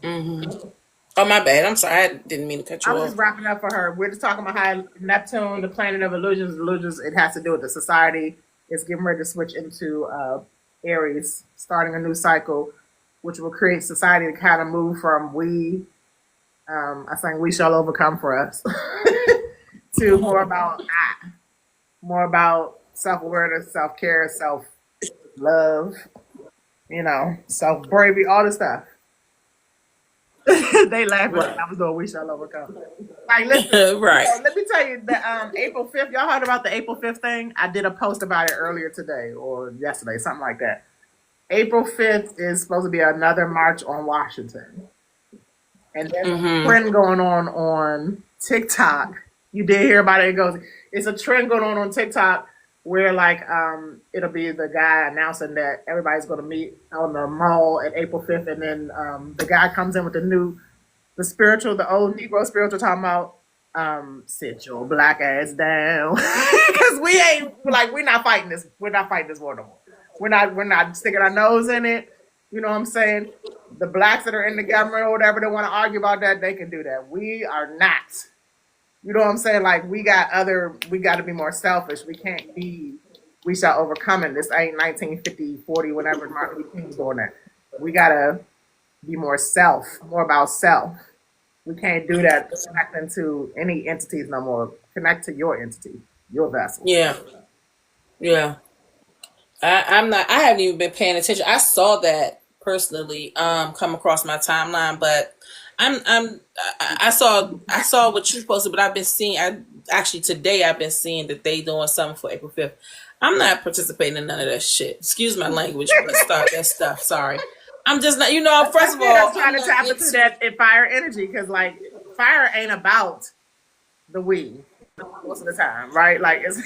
Mm-hmm. Oh my bad. I'm sorry. I didn't mean to cut I you was off. just wrapping up for her. We're just talking about how Neptune, the planet of illusions, it has to do with the society. It's getting ready to switch into Aries, starting a new cycle, which will create society to kind of move from I think we shall overcome for us, to more about self awareness, self care, self love, self bravery, all this stuff. They laughing because Right. I was doing we shall overcome. Like, listen, Right. let me tell you the April 5th. Y'all heard about the April 5th thing? I did a post about it earlier today or yesterday, something like that. April 5th is supposed to be another march on Washington. And there's a Mm-hmm. trend going on TikTok. You did hear about it. It goes, it's a trend going on TikTok where like it'll be the guy announcing that everybody's going to meet on the mall at April 5th, and then the guy comes in with the old Negro spiritual, talking about sit your black ass down because we ain't like we're not fighting this war no more. We're not sticking our nose in it. You know what I'm saying? The blacks that are in the government or whatever that want to argue about that, they can do that. We are not. You know what I'm saying? Like we got to be more selfish. We can't be, we shall overcome it. This ain't 1950, 40, whenever Martin Luther King was doing that. We got to be more about self. We can't do that connecting to any entities no more. Connect to your entity, your vessel. Yeah. Yeah. I'm not. I haven't even been paying attention. I saw that personally come across my timeline, but I saw what you posted, but I've been seeing. I actually today I've been seeing that they doing something for April 5th. I'm not participating in none of that shit. Excuse my language, but stop that stuff. Sorry, I'm just not. You know, That's first like of it. all, I'm I'm trying to not tap into into. that fire energy because, like, fire ain't about the we most of the time, right? Like, it's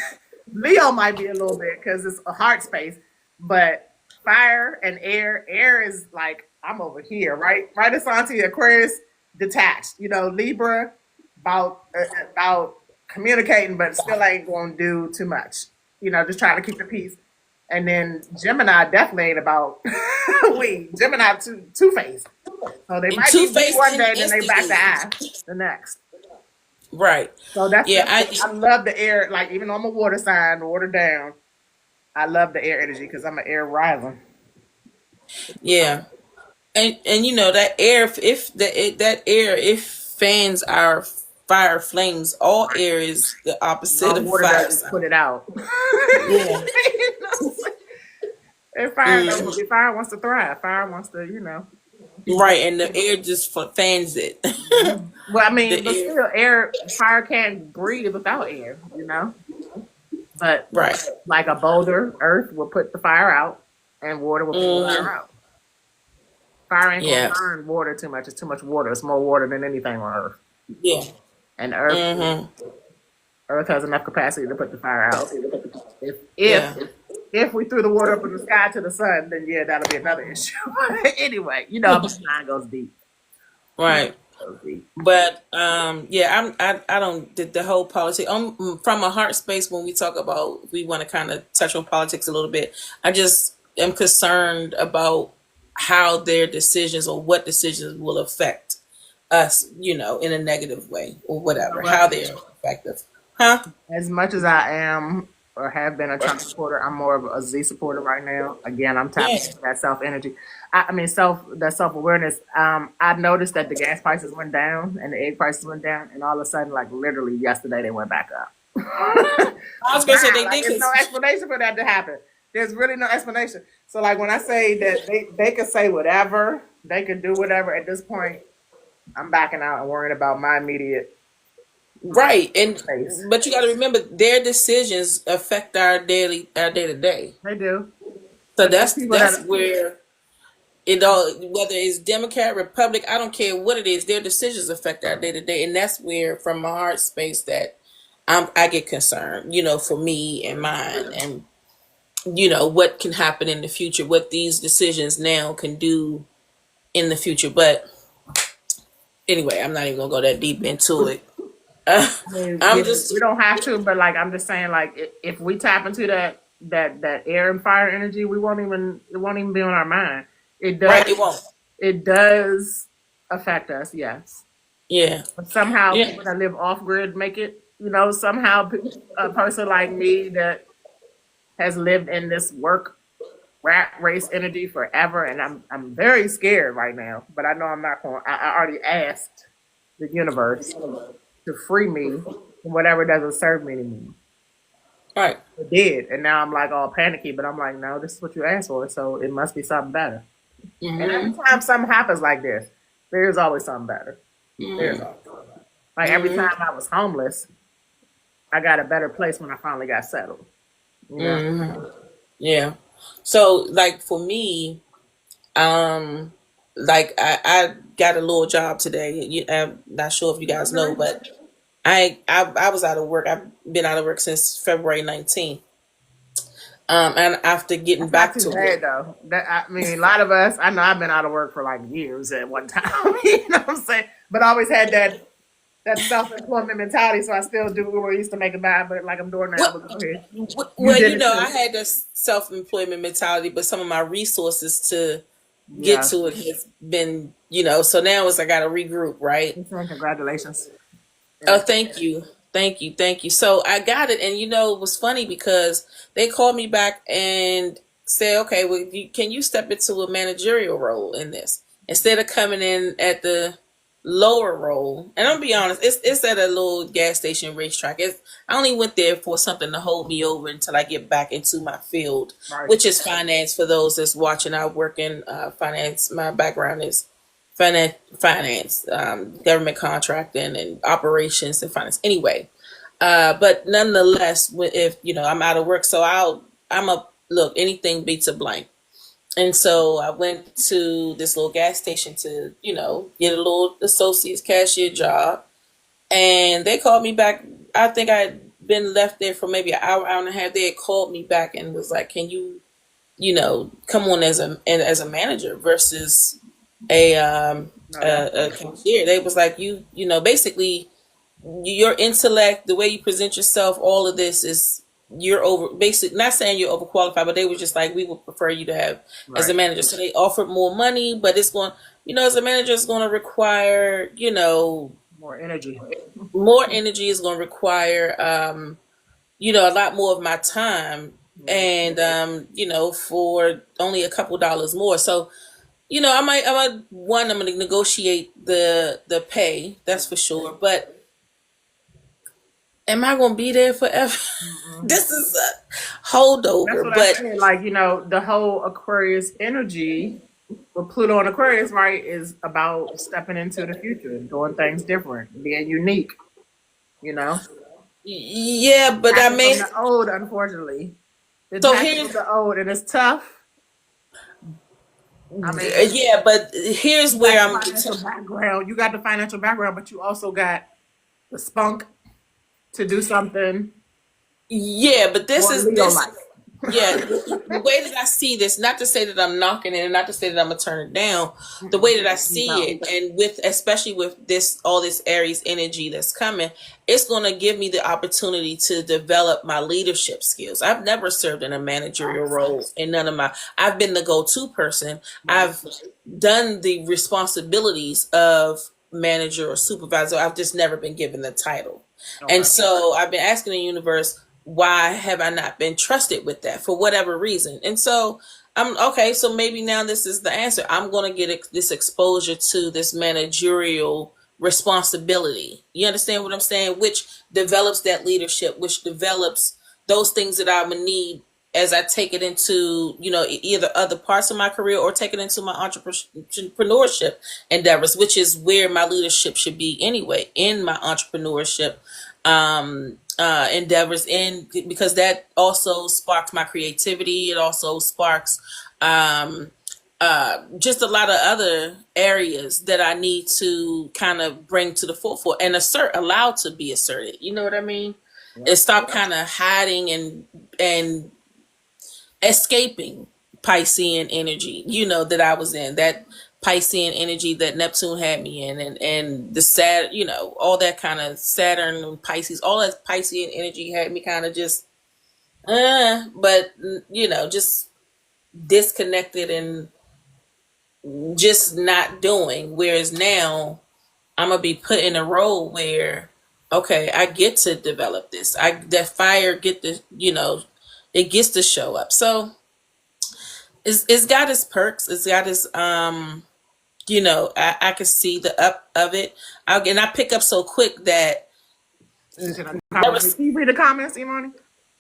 Leo might be a little bit because it's a heart space, but fire and air is like I'm over here, right? Right, Asante, Aquarius, detached. You know, Libra about communicating, but still ain't going to do too much. You know, just trying to keep the peace. And then Gemini definitely ain't about we. Gemini two faced. So they And might be Two we Face one didn't day, then they back the instigate. eye the next. Right. So that's Yeah, I love the air. Like even though I'm a water sign, water down, I love the air energy because I'm an air rising. yeah. And you know that air, if that air, if fans are fire flames, all Right. air is the opposite All of water fire does is sign. put it out. Yeah. You know, and fire Mm, don't. Fire wants to thrive. Fire wants to, keep going. right, and the air just fans it. Well, I mean, The but air, still, fire can't breathe without air. But right? like a boulder, earth will put the fire out, and water will put the Mm, fire out. Fire ain't gonna yeah, burn water too much. It's too much water. It's more water than anything on earth. yeah, And Earth has enough capacity to put the fire out. If if yeah, if we threw the water up in the sky to the sun, then yeah, that'll be another issue. Anyway, my mind goes deep. My mind right. goes deep. But yeah, I don't the whole politics from a heart space. When we talk about, we want to kind of touch on politics a little bit. I just am concerned about how their decisions or what decisions will affect us, in a negative way or You know whatever. How what? they're effective, huh? As much as I am or have been a Trump supporter, I'm more of a Z supporter right now. Again, I'm Yeah, tapping into that self energy. I mean, self awareness. I noticed that the gas prices went down and the egg prices went down, and all of a sudden, like literally yesterday, they went back up. I was gonna say Wow, they like did. there's no explanation for that to happen. There's really no explanation. So, like when I say that they could say whatever, they could do whatever. At this point, I'm backing out and worrying about my Right, and space. but you got to remember their decisions affect our day to day. They do, So but there's people that's that where it all, whether it's Democrat, Republic, I don't care what it is, their decisions affect our day to day, and that's where, from my heart space, that I get concerned. For me and mine, and what can happen in the future, what these decisions now can do in the future. But anyway, I'm not even gonna go that deep into it. I mean, I'm yeah, just we don't have to, but like I'm just saying, like if we tap into that air and fire energy, it won't even be on our mind. It right. does It won't. it does affect us, yes. Yeah. But somehow Yeah. people that live off grid make it. Somehow a person like me that has lived in this work rat race energy forever, and I'm very scared right now. But I know I'm not going. I already asked the universe to free me from whatever doesn't serve me anymore. Right. It did, and now I'm like all panicky. But I'm like, no, this is what you asked for, so it must be something better. And every Hmm. time something happens like this, there's always something better. There's Hmm. always like every Hmm. time I was homeless, I got a better place when I finally got settled. You know, Hmm. Yeah. So, like for me, um, like I got a little job today. I'm not sure if you guys know, congratulations. but I was out of work. I've been out of work since February 19th. And after getting That's not back too to work, bad though. I mean, a lot of us. I know I've been out of work for like years at one time. You know what I'm saying? But I always had that self employment mentality, so I still do what I used to make it by, but like I'm doing now. well, But go ahead. You well, did it I too. had this self-employment mentality, but some of my resources to get Yeah. to it has been, so now it's I got to regroup, right? I'm saying congratulations. Oh, Yeah. thank you. Thank you. Thank you. So I got it. And it was funny because they called me back and said, okay, well, can you step into a managerial role in this? Instead of coming in at the lower role, and I'm gonna be honest, it's at a little gas station racetrack. I only went there for something to hold me over until I get back into my field, Right. which is finance. For those that's watching, I work in finance. My background is finance, government contracting, and operations and finance. Anyway, but nonetheless, if I'm out of work, so I'm a look. Anything beats a blank. And so I went to this little gas station to, get a little associate's cashier job. And they called me back. I think I'd been left there for maybe an hour, hour and a half. They had called me back and was like, "Can you, come on as a manager versus a No, that's a cashier?" They was like, basically your intellect, the way you present yourself, all of this is you're over basic not saying you're overqualified, but they were just like, we would prefer you to have as a right. manager. So they offered more money, but it's going as a manager is going to require, More energy. more energy, is going to require a lot more of my time, Yeah. and for only a couple dollars more. So I'm gonna negotiate the pay, that's for sure, but am I gonna be there forever? Mm-mm. This is a That's holdover, what I but said. Like, the whole Aquarius energy with Pluto and Aquarius, right, is about stepping into the future and doing things different, being unique, you know? yeah, but I Detaching from mean, the old, unfortunately. so Detaching here's from the old, and it's tough. I mean, yeah, but here's you got where the I'm. financial background. You got the financial background, but you also got the spunk to do something Yeah, but this more is Leo this. like. Yeah, the way that I see this, not to say that I'm knocking it, and not to say that I'm gonna turn it down. The way that I see No. it, and especially with all this Aries energy that's coming, it's gonna give me the opportunity to develop my leadership skills. I've never served in a managerial role in none of my. I've been the go-to person. Right. I've done the responsibilities of manager or supervisor. I've just never been given the title. And Okay. so I've been asking the universe, why have I not been trusted with that for whatever reason? And so I'm okay. So maybe now this is the answer. I'm going to get this exposure to this managerial responsibility. You understand what I'm saying? Which develops that leadership, which develops those things that I would need as I take it into, either other parts of my career or take it into my entrepreneurship endeavors, which is where my leadership should be anyway, in my entrepreneurship endeavors, in because that also sparks my creativity. It also sparks um, just a lot of other areas that I need to kind of bring to the forefront and allowed to be asserted. You know what I mean? And Yep. stop kind of hiding and escaping Piscean energy, that I was in, that Piscean energy that Neptune had me in, and the all that kind of Saturn and Pisces, all that Piscean energy had me kind of just, but just disconnected and just not doing. Whereas now I'm gonna be put in a role where, okay, I get to develop this. That fire get the, it gets to show up. So it's got its perks. It's got its I can see the up of it. And I pick up so quick that You see the never. comments? Can you read the comments, Imani?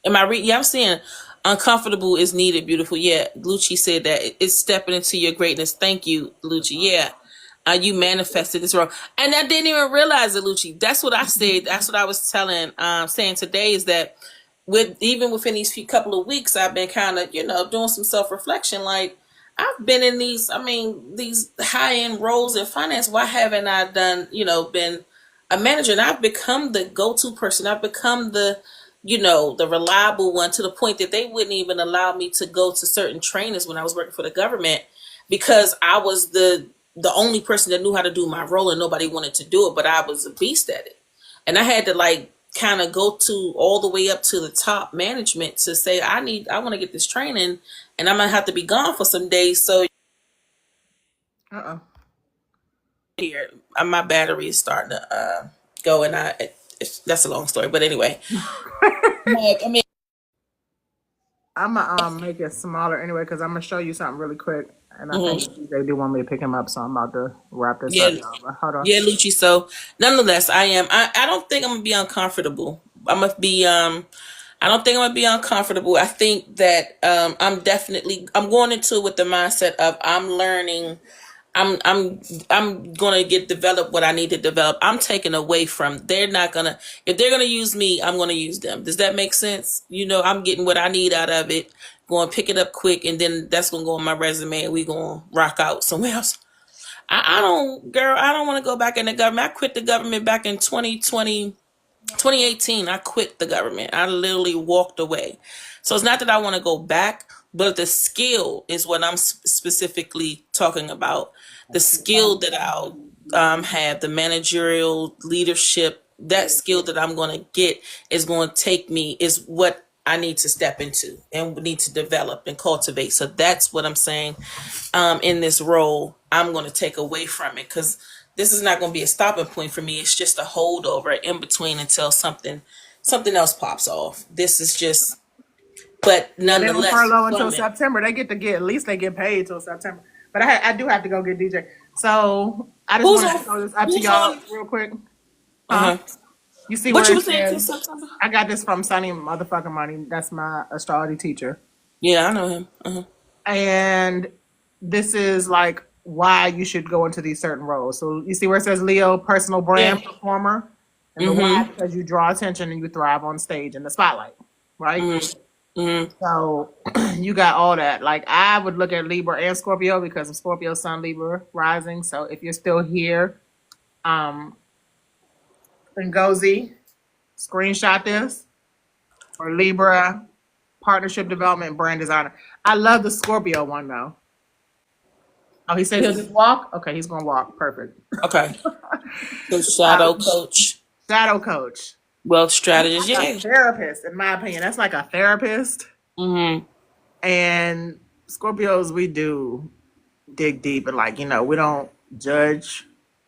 Am I reading? Yeah, I'm seeing uncomfortable is needed. Beautiful. Yeah, Lucci said that it's stepping into your greatness. Thank you, Lucci. Yeah, you manifested this role, and I didn't even realize it, Lucci. That's what I said. That's what I was saying today, is that even within these few couple of weeks, I've been kind of doing some self reflection. Like, I've been in these high end roles in finance. Why haven't I been a manager? And I've become the go to person. I've become the reliable one, to the point that they wouldn't even allow me to go to certain trainings when I was working for the government, because I was the only person that knew how to do my role and nobody wanted to do it, but I was a beast at it. And I had to kind of go to all the way up to the top management to say, I want to get this training, and I'm going to have to be gone for some days. So Uh-oh. here, my battery is starting to go, and that's a long story, but anyway. Like, I mean, I'm gonna make it smaller anyway because I'm gonna show you something really quick. And I think Hmm. they do want me to pick him up, so I'm about to wrap this Yeah, up, y'all. But hold on. yeah, Lucci. So, nonetheless, I am. I don't think I'm gonna be uncomfortable. I'm gonna be. I don't think I'm gonna be uncomfortable. I think that I'm definitely. I'm going into it with the mindset of I'm learning. I'm gonna get develop what I need to develop. I'm taking away from. They're not gonna. If they're gonna use me, I'm gonna use them. Does that make sense? I'm getting what I need out of it. Going to pick it up quick, and then that's gonna go on my resume, and we gonna rock out somewhere else. I don't, girl. I don't want to go back in the government. I quit the government back in 2018. I quit the government. I literally walked away. So it's not that I want to go back, but the skill is what I'm specifically talking about. The skill that I'll have, the managerial leadership, that skill that I'm going to get is going to take me, is what I need to step into and need to develop and cultivate. So that's what I'm saying. In this role, I'm going to take away from it, because this is not going to be a stopping point for me. It's just a holdover in between until something else pops off. This is just, but Yeah, they don't nonetheless, furlough until from it. September. They get to get, at least they get paid till September. But I do have to go get DJ. So I just Who's wanted to on? throw this up to Who's y'all on? real quick. Uh Huh? huh. You see What where you it were saying to says, September? I got this from Sunny Motherfucking Money. That's my astrology teacher. Yeah, I know him. Uh huh. And this is like why you should go into these certain roles. So you see where it says Leo, personal Yeah. brand performer, and the why Mm-hmm. because you draw attention and you thrive on stage in the spotlight, right? Mm-hmm. Mm-hmm. So you got all that. Like I would look at Libra and Scorpio because of Scorpio Sun Libra rising. So if you're still here, um, Ngozi, screenshot this for Libra partnership development brand designer. I love the Scorpio one though. Oh, he said he'll just walk. Okay, he's gonna walk. Perfect. Okay. So shadow coach, Shadow coach. wealth That's strategist. like a Yeah. therapist, in my opinion. That's like a therapist. Mm-hmm. And Scorpios, we do dig deep and we don't judge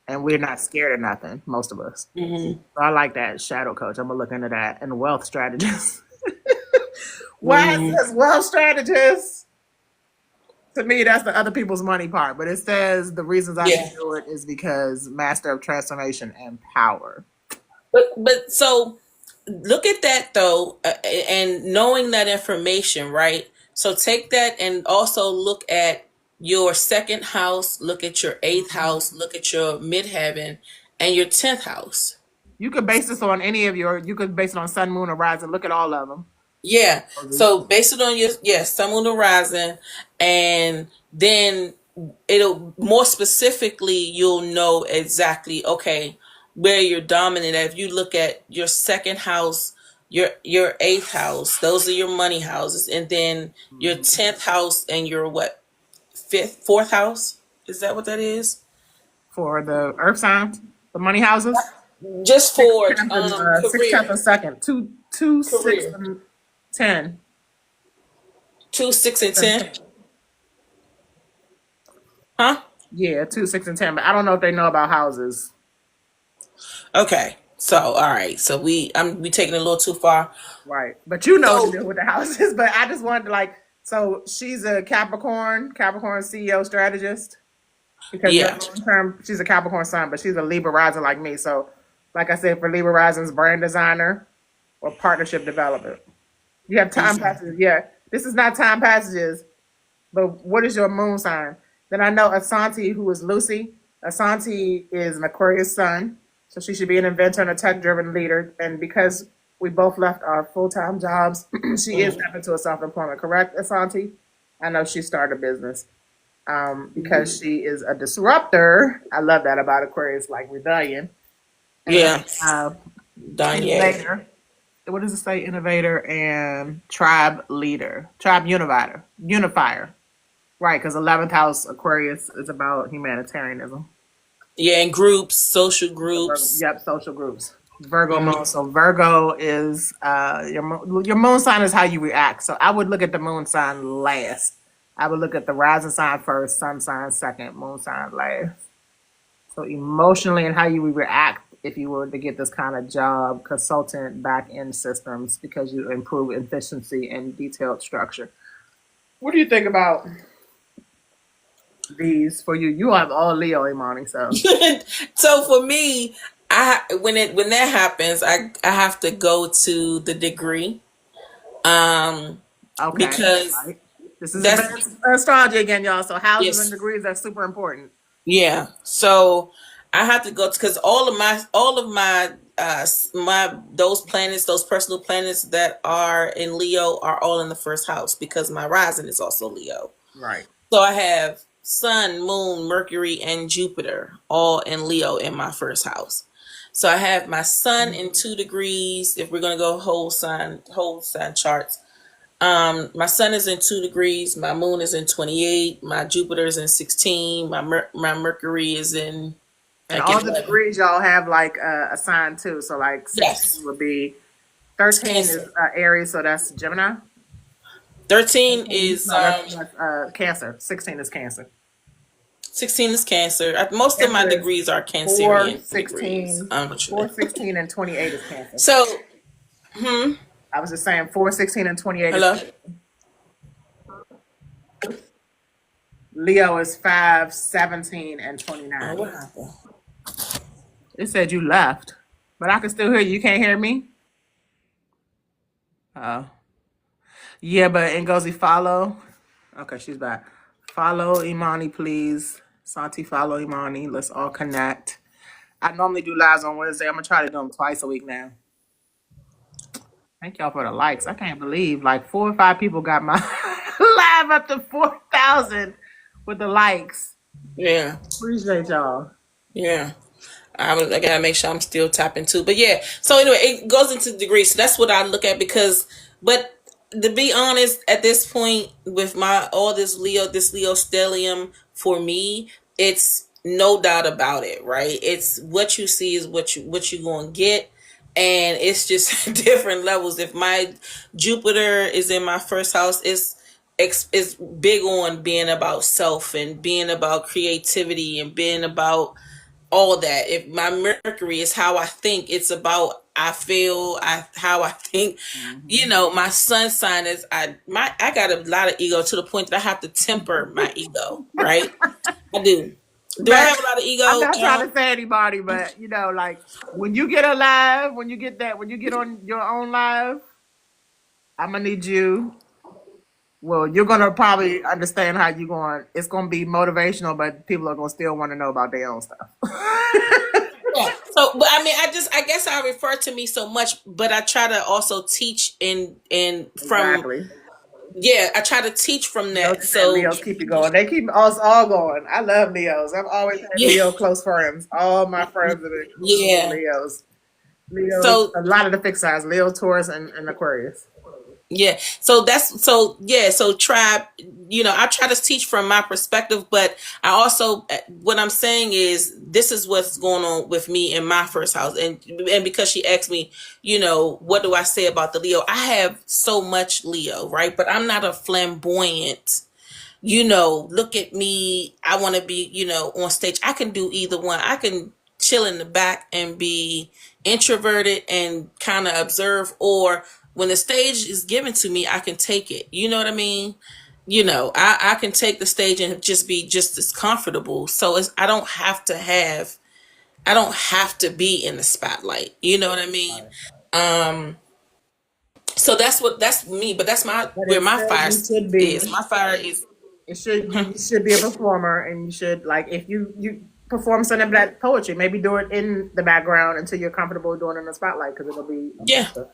and we're not scared of nothing, most of us. Mm-hmm. So I like that shadow coach. I'm gonna look into that. And wealth strategist. Why it Mm-hmm. says wealth strategist? To me, that's the other people's money part. But it says the reasons I Yeah. should do it is because master of transformation and power. But so look at that though, and knowing that information, right? So take that and also look at your second house, look at your eighth house, look at your midheaven, and your 10th house. You could base this on you could base it on sun, moon, or rising. Look at all of them. Yeah. So base it on your, sun, moon, horizon, and then it'll more specifically you'll know exactly, okay, where you're dominant at. If you look at your second house, your eighth house, those are your money houses, and then your 10th house and your what, fourth house, is that what that is? For the earth signs, the money houses. Just Six for tenths and six tenths career. and second. Two, 6, Career. and 10. 2, 6, and 10. 10. Huh? Yeah, 2, 6, and 10. But I don't know if they know about houses. Okay. So all right. So we taking it a little too far. Right. But you know what to So do with the houses. But I just wanted to so she's a Capricorn CEO strategist. Because your yeah. long term, she's a Capricorn sun, but she's a Libra rising like me. So, like I said, for Libra rising's brand designer or partnership development. You have time passages. Yeah, this is not time passages, but what is your moon sign? Then I know Asante, who is Lucy. Asante is an Aquarius sun, so she should be an inventor and a tech-driven leader. And because we both left our full-time jobs, she is stepping into a self-employment. Correct, Asante? I know she started a business because she is a disruptor. I love that about Aquarius, like rebellion. And Yeah. Danye. innovator. What does it say? Innovator and tribe leader, tribe unifier. Right, because 11th house Aquarius is about humanitarianism. Yeah, and groups, social groups. Yep, social groups. Virgo moon. So Virgo is your moon sign is how you react. So I would look at the moon sign last. I would look at the rising sign first, sun sign second, moon sign last. So emotionally and how you would react if you were to get this kind of job, consultant back end systems, because you improve efficiency and detailed structure. What do you think about these for you. You have all Leo, Imani, so. So for me, when that happens, I have to go to the degree, um, Okay. because Right. This is that's advanced astrology again, y'all. So houses and yes, degrees are super important. yeah. So I have to go because all of my my those planets, those personal planets that are in Leo are all in the first house because my rising is also Leo. Right. So I have Sun, Moon, Mercury, and Jupiter all in Leo in my first house. So I have my Sun in 2 degrees. If we're gonna go whole sign charts, my Sun is in 2 degrees. My Moon is in 28. My Jupiter is in 16. My Mercury is in And like all the 11. degrees y'all have like a sign too. So like 16 Yes, would be it's 13 is Cancer. Aries, so that's Gemini. 13 13, is no, that's Cancer. 16 is Cancer. 16 is Cancer. Most of my Cancer is degrees are 4, Cancerian degrees. 16, 4, 16, and 28 is Cancer. So, hmm, I was just saying 4, 16, and 28 is hello. Cancer. Leo is 5, 17, and Oh, 29. what happened? It said you left, but I can still hear you. You can't hear me? Oh. Yeah, but Ngozi, follow. Okay, she's back. Follow Imani, please. Santi, follow Imani. Let's all connect. I normally do lives on Wednesday. I'm gonna try to do them twice a week now. Thank y'all for the likes. I can't believe like 4 or 5 people got my live up to 4,000 with the likes. Yeah, Appreciate y'all. yeah. I gotta make sure I'm still tapping too. But yeah, so anyway, it goes into degrees. So that's what I look at because, but to be honest, at this point with my all this Leo stellium for me, it's no doubt about it, right? It's what you see is what you gonna get, and it's just different levels. If my Jupiter is in my first house, it's big on being about self and being about creativity and being about all that. If my Mercury is how I think, it's about I feel, I how I think. Hmm. My sun sign is I got a lot of ego to the point that I have to temper my ego, right? I do. Do I But have a lot of I'm ego? not trying to say anybody, but like when you get a live, when you get on your own live, I'm gonna need you. Well, you're gonna probably understand how you going. It's gonna be motivational, but people are gonna still want to know about their own stuff. Yeah. So, but I mean, I guess I refer to me so much, but I try to also teach in from Exactly. yeah, I try to teach from that. So Leos keep you going. They keep us all going. I love Leos. I've always had yeah, Leo close friends. All my friends have been yeah. Leos. Leos, So a lot of the fixed signs, Leo, Taurus, and Aquarius. yeah. So tribe, I try to teach from my perspective, but I also what I'm saying is this is what's going on with me in my first house. And because she asked me, what do I say about the Leo? I have so much Leo, right? But I'm not a flamboyant, look at me. I want to be, on stage. I can do either one. I can chill in the back and be introverted and kind of observe, or when the stage is given to me, I can take it. You know what I mean? I can take the stage and just be just as comfortable. So I don't have to be in the spotlight. You know what I mean? Right. Um, so that's me, but that's But where it my should, fire you should is. be. My fire is It should you should be a performer, and you should like if you perform some of that poetry, maybe do it in the background until you're comfortable doing it in the spotlight because it'll be yeah. effective.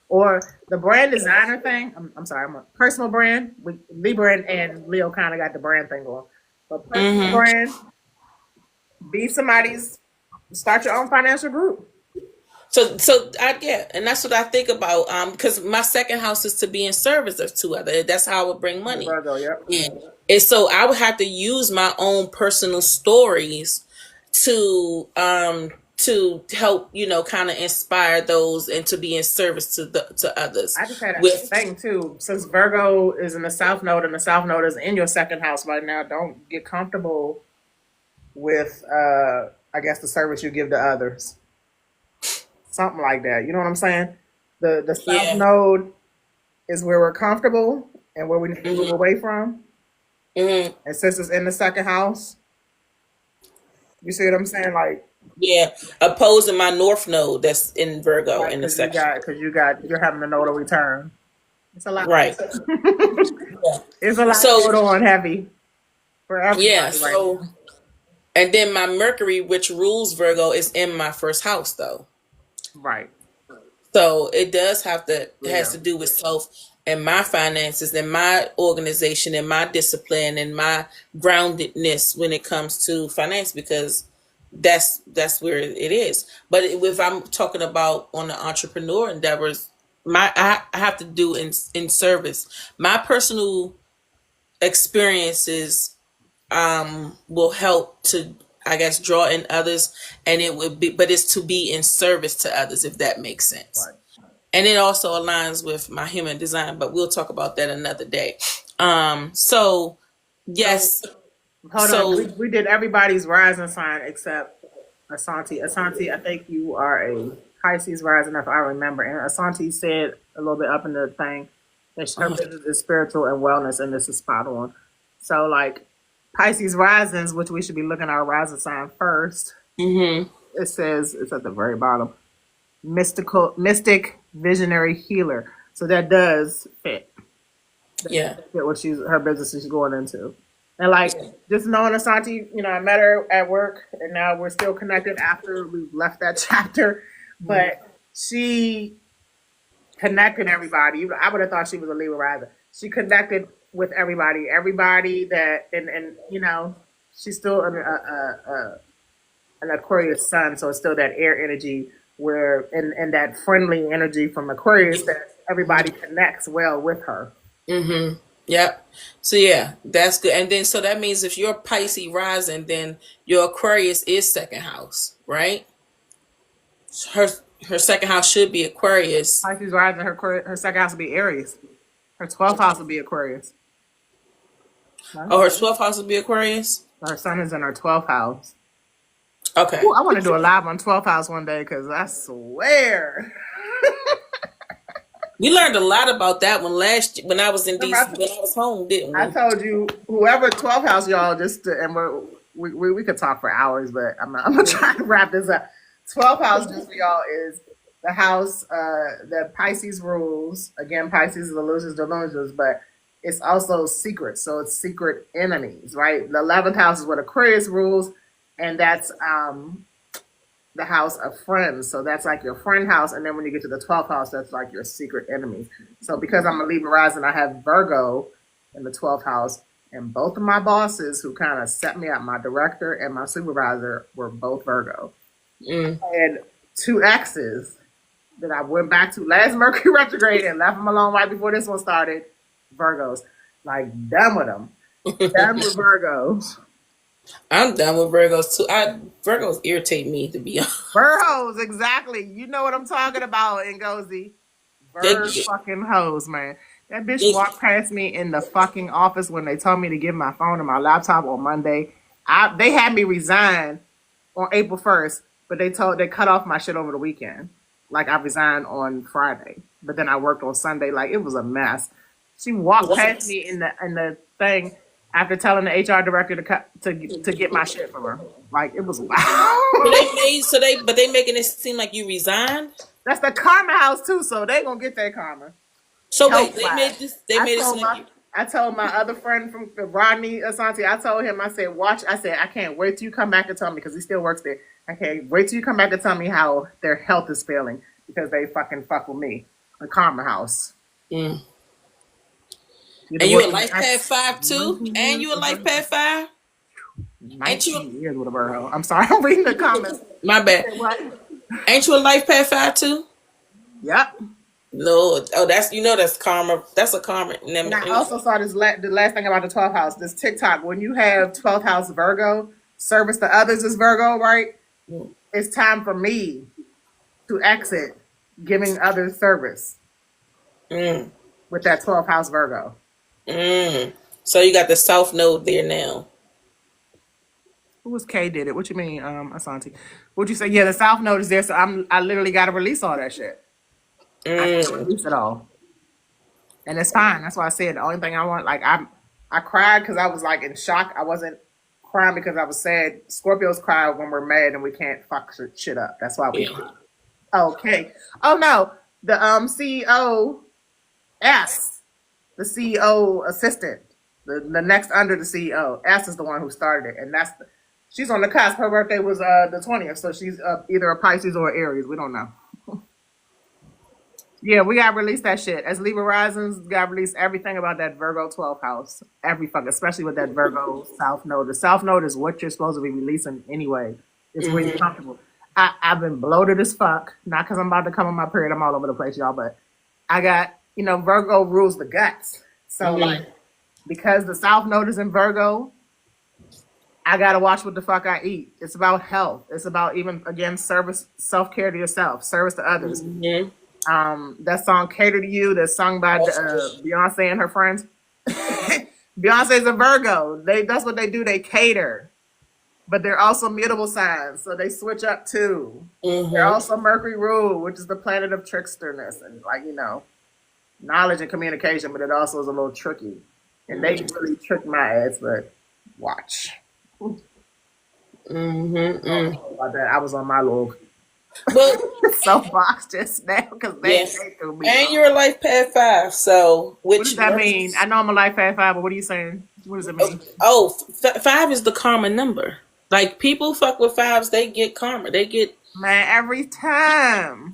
Or the brand designer thing. I'm sorry, I'm a personal brand. Libra and Leo kind of got the brand thing going, but personal Hmm. brand, be somebody's. Start your own financial group. So I yeah, and that's what I think about. Because my second house is to be in service of two other. That's how I would bring The money. Virgo, yep. And so I would have to use my own personal stories to help, kind of inspire those and to be in service to others I just had a with thing too. Since Virgo is in the South Node and the South Node is in your second house right now, don't get comfortable with I guess the service you give to others. Something like that. You know what I'm saying? The South yeah. Node is where we're comfortable and where we need to move Hmm. away from. Hmm. And since it's in the second house, you see what I'm saying? Like, Yeah, opposing my North Node that's in Virgo right, in the section. you're having a nodal return. It's a lot. Right. Yeah. It's a lot So going on heavy for yeah, everybody right so now. and then my Mercury, which rules Virgo, is in my first house though. Right. So it does have to it has Yeah. to do with self and my finances and my organization and my discipline and my groundedness when it comes to finance because that's where it is. But if I'm talking about on the entrepreneur endeavors, I have to do in service. My personal experiences will help to I guess draw in others and it would be but it's to be in service to others if that makes sense Right. and it also aligns with my human design but we'll talk about that another day. So So yes, hold on. so We did everybody's rising sign except Asante. Asante, I think you are a Pisces rising, if I remember. And Asante said a little bit up in the thing that her uh, business is spiritual and wellness, and this is spot on. So, like Pisces risings, which we should be looking at our rising sign first. mm-hmm, It says it's at the very bottom. Mystic, visionary, healer. So that does fit. yeah, Fit what her business is going into. And like just knowing Asante, I met her at work, and now we're still connected after we left that chapter. But she connected everybody. I would have thought she was a Libra rising. She connected with everybody that, and she's still an Aquarius sun, so it's still that air energy where, and that friendly energy from Aquarius that everybody connects well with her. mm-hmm, yep. So yeah, that's good. And then so that means if you're Pisces rising, then your Aquarius is second house, right? Her her second house should be Aquarius. Pisces rising, her second house will be Aries. Her 12th house will be Aquarius. Right? Oh, her 12th house would be Aquarius. Her sun is in her 12th house. Okay. Ooh, I want to do a live on 12th house one day because I swear. We learned a lot about that one last when I was in DC Remember, when I was home, didn't I we? told you, whoever 12th house, y'all, and we could talk for hours, but I'm going to try to wrap this up. 12th house, just for y'all, is the house that Pisces rules. Again, Pisces is illusions, delusions, but it's also secret. So it's secret enemies, right? The 11th house is what Aquarius rules, and that's the house of friends. So that's like your friend house. And then when you get to the 12th house, that's like your secret enemies. So because I'm a Libra rising, I have Virgo in the 12th house. And both of my bosses who kind of set me up, my director and my supervisor, were both Virgo. Mm. And two exes that I went back to last Mercury retrograde and left them alone right before this one started, Virgos. Like, done with them. Done with Virgos. I'm done with Virgos too. Virgos irritate me to be honest. Virgos, exactly. You know what I'm talking about, Ngozi. They, Bird fucking hoes, man. That bitch they, walked past me in the fucking office when they told me to give my phone and my laptop on Monday. They had me resign on April 1st, but they cut off my shit over the weekend. Like I resigned on Friday, but then I worked on Sunday. Like it was a mess. She walked past me in the thing after telling the HR director to get my shit from her. Like it was so wow. they made so they but they making it seem like you resigned. That's the karma house too, so they gonna get their karma. So wait, Health wise. they made it seem like you. I told my other friend from Rodney Asante, I told him, I said, watch, I said, I can't wait till you come back and tell me, because he still works there. I can't wait till you come back and tell me how their health is failing because they fucking fuck with me. The karma house. Mm. You And you a life path 5 too? And you a life path 5? Ain't you 19 years with a Virgo. I'm sorry, I'm reading the comments. my bad. What? Ain't you a life path 5 too? Yep. No, oh, that's karma. That's a karma. And I also saw the last thing about the 12th house, this TikTok. When you have 12th house Virgo, service to others is Virgo, right? It's time for me to exit giving others service Mm. with that 12th house Virgo. Mm. So you got the South Node there now. Who was K did it? What you mean, Asante? What'd you say? Yeah, the South Node is there, so I literally got to release all that shit. I got to Mm. release it all. And it's fine. That's why I said the only thing I want, like I cried because I was like in shock. I wasn't crying because I was sad. Scorpios cry when we're mad and we can't fuck shit up. That's why we Yeah. cry. Okay. Oh no, the CEO S, the CEO assistant, the next under the CEO. S is the one who started it, and she's on the cusp. Her birthday was the 20th, so she's either a Pisces or an Aries. We don't know. Yeah, we gotta release that shit. As Libra Risings, we gotta release everything about that Virgo 12th house. Every fucking, especially with that Virgo South Node. The South Node is what you're supposed to be releasing anyway. It's where you're comfortable. I've been bloated as fuck. Not because I'm about to come on my period. I'm all over the place, y'all. But I got, Virgo rules the guts. So, like, because the South Node is in Virgo, I gotta watch what the fuck I eat. It's about health. It's about even, again, service, self-care to yourself, service to others. That song "Cater to You" that's sung by Beyonce and her friends. Beyonce's a Virgo. That's what they do. They cater, but they're also mutable signs, so they switch up too. They're also Mercury ruled, which is the planet of tricksterness and knowledge and communication. But it also is a little tricky, and they really tricked my ass. But watch. About that, I was on my little soapbox just now because they threw me. And you're a life path 5, so what does that mean? I know I'm a life path 5, but what are you saying? What does it mean? 5 is the karma number. Like, people fuck with 5s, they get karma. They get every time.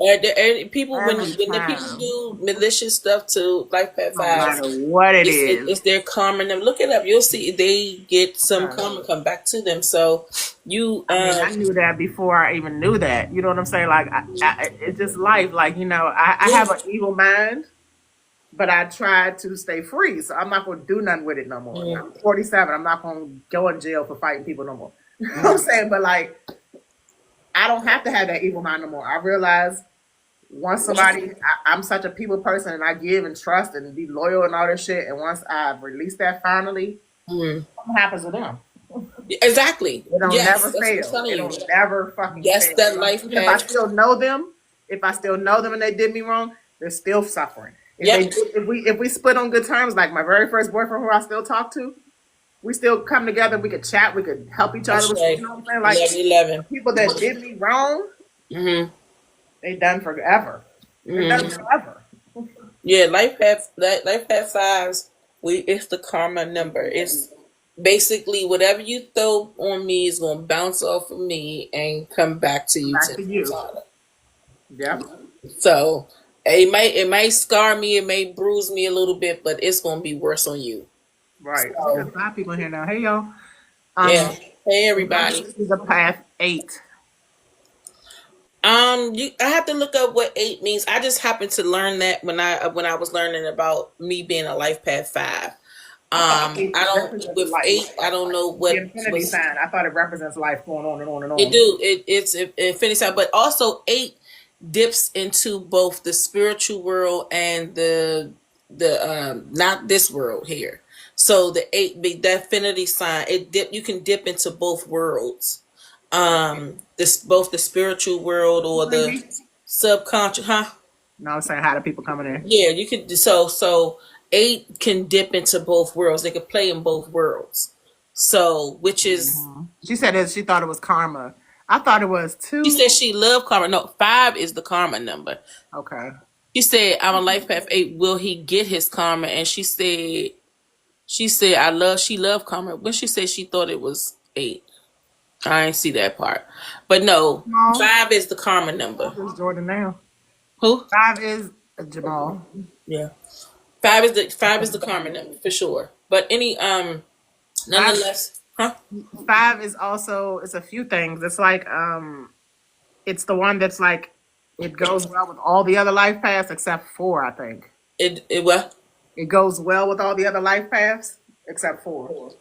People when the people do malicious stuff to life path 5, no matter what it's their karma number. Look it up. You'll see they get some karma come back to them. So I knew that before I even knew that. You know what I'm saying? Like, it's just life. Like, I have an evil mind, but I try to stay free. So I'm not going to do nothing with it no more. I'm 47. I'm not going to go in jail for fighting people no more. You know what I'm saying? But, like, I don't have to have that evil mind no more. I realize once I'm such a people person and I give and trust and be loyal and all this shit. And once I've released that finally, what happens to them? Exactly. It don't never fail. It don't never fucking fail. That life path. If I still know them and they did me wrong, they're still suffering. If we split on good terms, like my very first boyfriend who I still talk to, we still come together. We could chat. We could help each other. You know what I'm saying? Like people that did me wrong, they done forever. They're done forever. Yeah, life path 5s. It's the karma number. It's basically whatever you throw on me is gonna bounce off of me and come back to you. Back to you. Yeah. So it might scar me. It may bruise me a little bit, but it's gonna be worse on you. Right. So, there's 5 people here now. Hey, y'all. Hey, everybody. This is a path 8. I have to look up what 8 means. I just happened to learn that when I was learning about me being a life path 5. I don't with life. 8. I don't know what the infinity sign. I thought it represents life going on and on and on. It do. It's an infinity sign, but also 8 dips into both the spiritual world and the not this world here. So the 8, the infinity sign, you can dip into both worlds. Both the spiritual world or the subconscious, huh? No, I'm saying, how do people coming in? Yeah, you could. So 8 can dip into both worlds. They could play in both worlds. So, which is she said she thought it was karma. I thought it was 2. She said she loved karma. No, 5 is the karma number. Okay. She said, "I'm a life path 8. Will he get his karma?" And she said, she loved karma. When she said she thought it was 8. I ain't see that part. But no, 5 is the karma number. Who's Jordan now? Who? 5 is Jamal. Yeah. 5 is the karma number for sure. But nonetheless, 5 is also, it's a few things. It's like it's the one that's like it goes well with all the other life paths except 4, I think. It what? It goes well with all the other life paths except 4.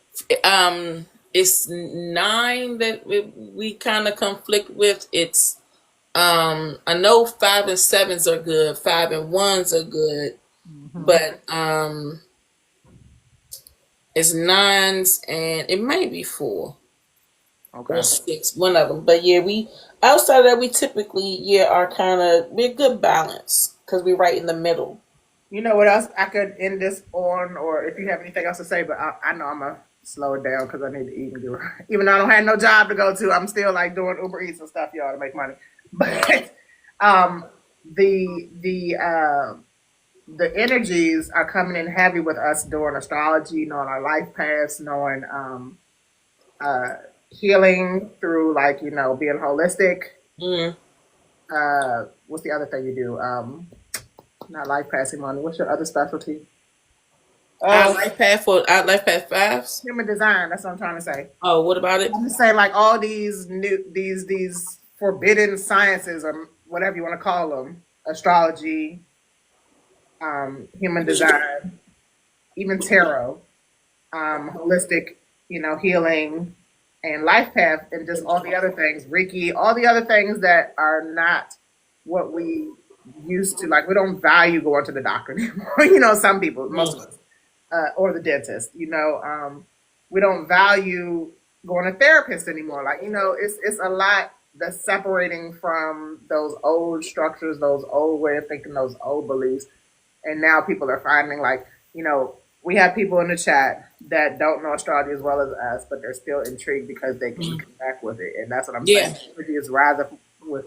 It's 9 that we kind of conflict with. It's I know 5 and 7s are good. 5 and 1s are good, but it's 9s and it might be 4 or 6, one of them. But yeah, we outside of that we typically are we're good balance because we're right in the middle. You know what else I could end this on, or if you have anything else to say, but I know I'm gonna slow it down because I need to eat and do. Even though I don't have no job to go to, I'm still like doing Uber Eats and stuff, y'all, to make money. But um, the energies are coming in heavy with us doing astrology, knowing our life paths, knowing uh, healing through like being holistic. Mm. What's the other thing you do? Not life passing money. What's your other specialty? Our Oh, life path for our life path fives. human design. That's what I'm trying to say. Oh, what about it? I'm just saying, like all these new these forbidden sciences or whatever you want to call them, astrology, human design, even tarot, holistic, healing, and life path, and just all the other things, Reiki, all the other things that are not what we used to. Like we don't value going to the doctor anymore. Some people, most of Mm. us, or the dentist. We don't value going to therapists anymore. Like it's a lot that's separating from those old structures, those old way of thinking, those old beliefs, and now people are finding like we have people in the chat that don't know astrology as well as us, but they're still intrigued because they can Mm. connect with it, and that's what I'm saying. Yeah. Energy is rising with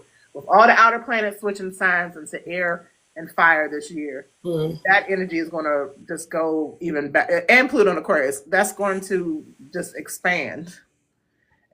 all the outer planets switching signs into air and fire this year. Mm. That energy is going to just go even better, and Pluto and Aquarius. That's going to just expand,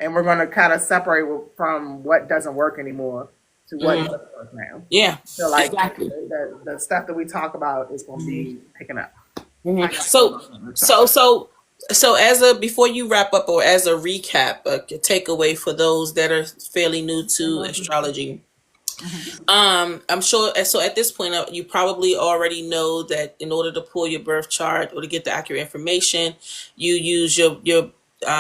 and we're going to kind of separate from what doesn't work anymore to what Mm. does work now. Yeah. So like Exactly. the stuff that we talk about is going to be picking up. How Mhm. y'all feel So, about that? Let's talk. so, so, so, as a before you wrap up, or as a recap, a takeaway for those that are fairly new to astrology. Mhm. I'm sure. So at this point, you probably already know that in order to pull your birth chart or to get the accurate information, you use your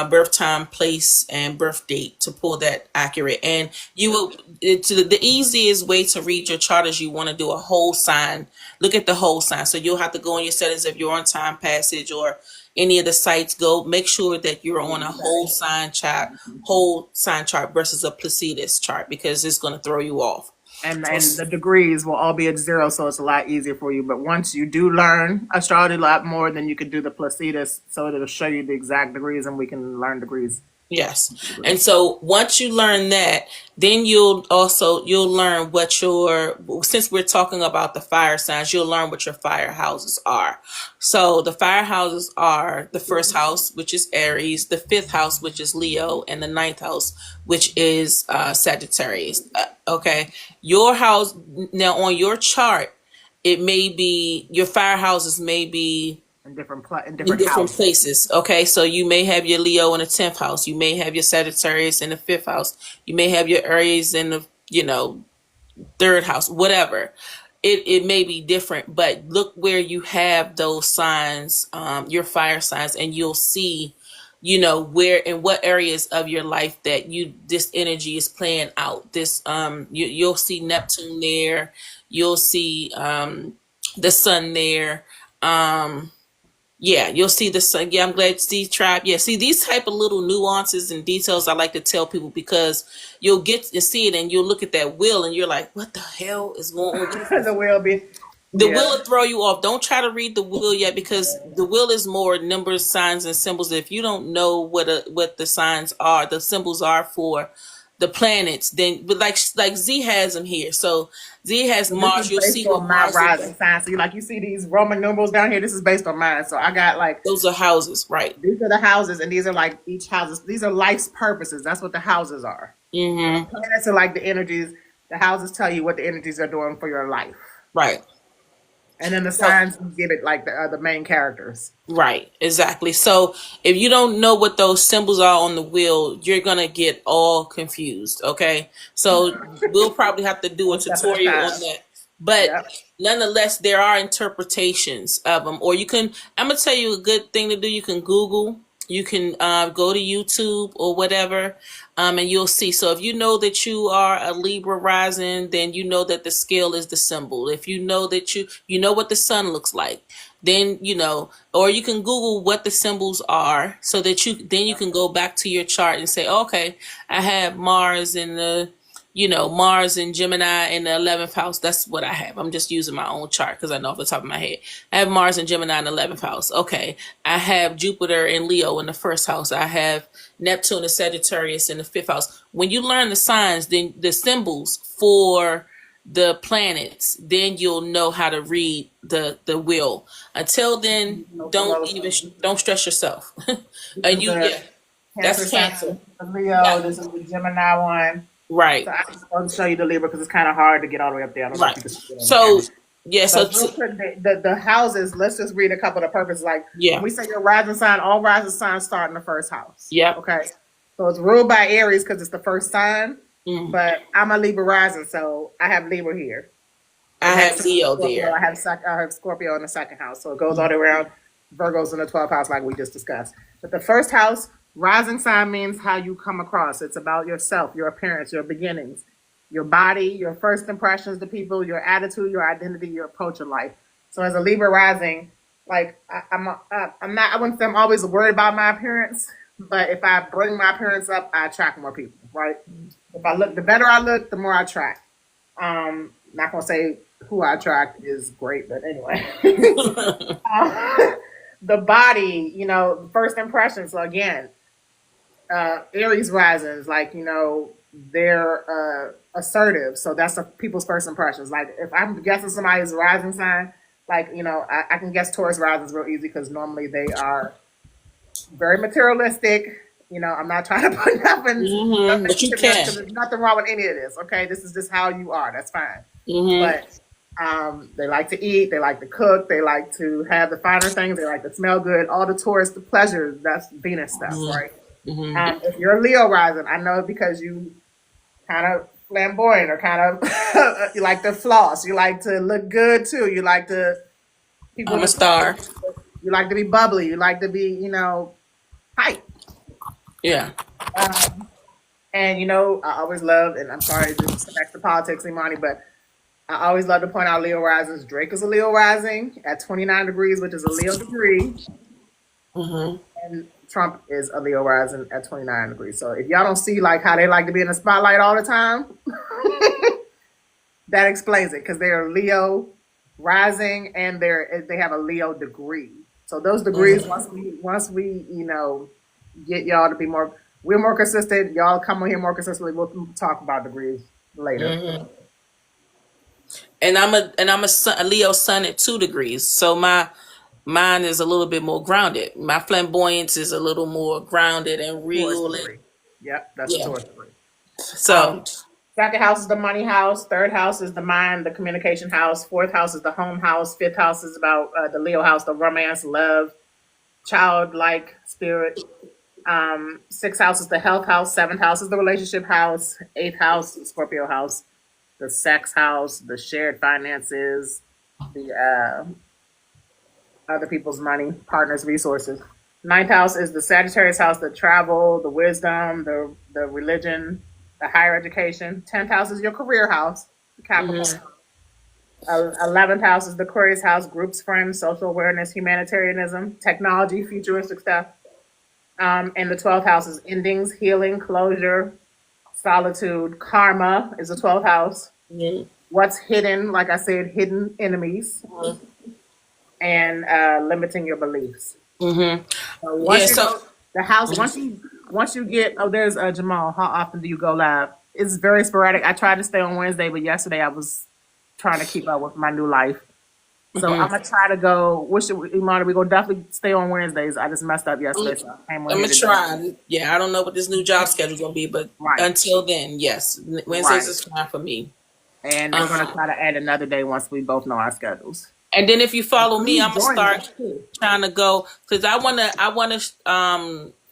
birth time, place, and birth date to pull that accurate. And you will. It's the easiest way to read your chart is you want to do a whole sign. Look at the whole sign. So you'll have to go in your settings if you're on Time Passage or any of the sites. Go make sure that you're on a whole sign chart versus a Placidus chart because it's going to throw you off. And the degrees will all be at zero, so it's a lot easier for you. But once you do learn astrology a lot more, then you can do the Placidus, so it'll show you the exact degrees, and we can learn degrees. Yes. And so once you learn that, then you'll learn what your since we're talking about the fire signs, you'll learn what your fire houses are. So the fire houses are the first house, which is Aries, the fifth house, which is Leo, and the ninth house, which is Sagittarius. Okay. Your house now on your chart, it may be your fire houses may be In in different different houses. places. Okay, so you may have your Leo in the 10th house. You may have your Sagittarius in the 5th house. You may have your Aries in the third house. Whatever. It may be different, but look where you have those signs, your fire signs, and you'll see, where in what areas of your life that this energy is playing out. You'll see Neptune there. You'll see the sun there. Yeah, you'll see the sun. Yeah, I'm glad to see tribe. Yeah, see these type of little nuances and details I like to tell people because you'll get to see it and you'll look at that wheel and you're like, what the hell is going on? What is The this? will be, The yeah. wheel will throw you off. Don't try to read the wheel yet because the wheel is more numbers, signs, and symbols. If you don't know what the signs are, the symbols are for the planets, then but like Z has them here. So Z has So this Mars. is You'll see based what on my Mars looks rising like. sign. So you see these Roman numerals down here. This is based on mine. So I got like Those are houses, right? these are the houses, and these are like each houses. These are life's purposes. That's what the houses are. Mm-hmm. Planets are like the energies. The houses tell you what the energies are doing for your life, Right. and then the So signs give it like the main characters. right, exactly. So if you don't know what those symbols are on the wheel, you're gonna get all confused. Okay, so we'll probably have to do a One step at a tutorial on time. that. But Yep. nonetheless, there are interpretations of them, or you can. I'm gonna tell you a good thing to do. You can Google. You can go to YouTube or whatever, and you'll see. So if you know that you are a Libra rising, then you know that the scale is the symbol. If you know that you know what the sun looks like, then or you can Google what the symbols are, so that you can go back to your chart and say, okay, I have Mars in the Mars and Gemini in the 11th house. That's what I have. I'm just using my own chart because I know off the top of my head. I have Mars and Gemini in the 11th house. Okay. I have Jupiter and Leo in the first house. I have Neptune and Sagittarius in the fifth house. When you learn the signs, then the symbols for the planets, then you'll know how to read the wheel. Until then, don't stress yourself. This And is you, the yeah, Cancer that's sign, Cancer. the Leo. Yeah, This is the Gemini one. So right, I'll show you the Libra because it's kind of hard to get all the way up there. I don't know if right. you can see it on the So camera. yeah, so But real quick, the houses, let's just read a couple of the purposes. Like when yeah, we say your rising sign, all rising signs start in the first house. yep. Okay. So it's ruled by Aries because it's the first sign. Mm. But I'm a Libra rising, so I have Libra here. I And have next to Leo Scorpio, there. I have Scorpio in the second house. So it goes all Mm. the way around. Virgo's in the 12th house, like we just discussed. But the first house, rising sign means how you come across. It's about yourself, your appearance, your beginnings, your body, your first impressions to people, your attitude, your identity, your approach in life. So as a Libra rising, like I'm not. I wouldn't say I'm always worried about my appearance, but if I bring my appearance up, I attract more people. Right? If I look, the better I look, the more I attract. Not gonna say who I attract is great, but anyway. The body, first impressions. So again, Aries risings, like they're assertive. So that's people's first impressions. Like if I'm guessing somebody's rising sign, like I can guess Taurus risings real easy because normally they are very materialistic. I'm not trying to put Hmm. nothing But you to this can. because there's nothing wrong with any of this. Okay, this is just how you are. That's fine. Hmm. But they like to eat, they like to cook, they like to have the finer things, they like to smell good. All the tourist, the pleasure, that's Venus stuff, Hmm. right? Hmm. If you're a Leo rising, I know because you kind of flamboyant or kind of you like to floss, you like to look good too, you like to people I'm a to talk to, star. you like to be bubbly, you like to be hype. Yeah. Um, and I always love, and I'm sorry this connects to politics, Imani, but I always love to point out Leo risings. Drake is a Leo rising at 29 degrees, which is a Leo degree, Hmm. and Trump is a Leo rising at 29 degrees. So if y'all don't see like how they like to be in the spotlight all the time, that explains it because they're Leo rising and they have a Leo degree. So those degrees, Hmm. once we get y'all to be more, we're more consistent. Y'all come on here more consistently. We'll talk about degrees later. Hmm. And I'm a Leo sun at 2 degrees. So mine is a little bit more grounded. My flamboyance is a little more grounded and Taurus regal and degree. Yep, that's a yeah. Taurus degree. So Um, Second house is the money house. Third house is the mind, the communication house. Fourth house is the home house. Fifth house is about the Leo house, the romance, love, childlike spirit. Sixth house is the health house. Seventh house is the relationship house. Eighth house, Scorpio house. The sex house, the shared finances, the other people's money, partners, resources. Ninth house is the Sagittarius house, the travel, the wisdom, the religion, the higher education. 10th house is your career house, the Capricorn. mhm. 11th house is the Aquarius house, groups, friends, social awareness, humanitarianism, technology, futuristic stuff. And the 12th house is endings, healing, closure, solitude. Karma is the 12th house. Mhm. What's hidden, like I said, hidden enemies, and limiting your beliefs. Mhm. So Yeah, once you so go the house, once you get there's Jamal. How often do you go live? It's very sporadic. I tried to stay on Wednesday, but yesterday I was trying to keep up with my new life. So I'm mhm. gonna try to go. Imani, we gonna definitely stay on Wednesdays. I just messed up I'm, yesterday, so I came on I'm here gonna today. try. Yeah, I don't know what this new job schedule is gonna be, but Right, until then, yes, Wednesdays right. is fine for me. And we're gonna Um, try to add another day once we both know our schedules. and then if you And follow me, please I'm gonna join start us too. trying to go because I wanna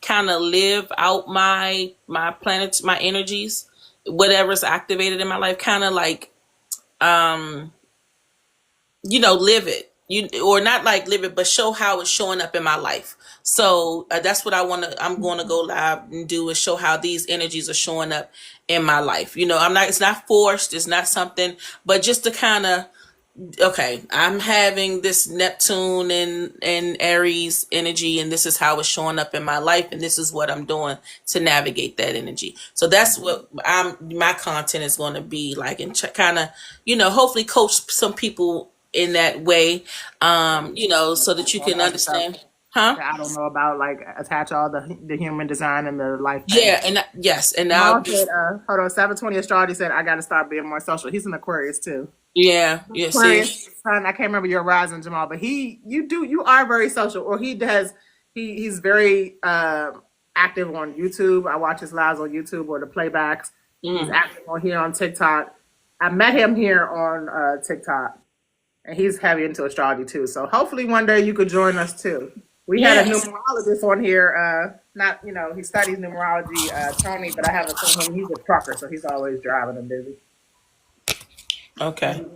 kind of live out my planets, my energies, whatever's activated in my life, kind of like um live it, or not like live it, but show how it's showing up in my life. So that's what I'm going to go live and do, is show how these energies are showing up in my life. I'm not, it's not forced, it's not something, but just to kind of okay, I'm having this Neptune and Aries energy, and this is how it's showing up in my life, and this is what I'm doing to navigate that energy. So that's what my content is going to be like, and kind of, hopefully coach some people in that way, so that you All the can other stuff understand. Huh? that I don't know about, like attach all the human design and the life thing. Yeah, and yes, and now Jamal said, hold on, 720 astrology said I got to start being more social. He's an Aquarius too. yeah, yeah. See, Aquarius son, I can't remember your rising, Jamal, but you are very social, or he does. He's very active on YouTube. I watch his lives on YouTube or the playbacks. He's mm, active on here on TikTok. I met him here on TikTok, and he's heavy into astrology too. So hopefully one day you could join us too. We had a yes, numerologist on here. Not he studies numerology, Tony, but I haven't seen him. He's a trucker, so he's always driving and busy. okay.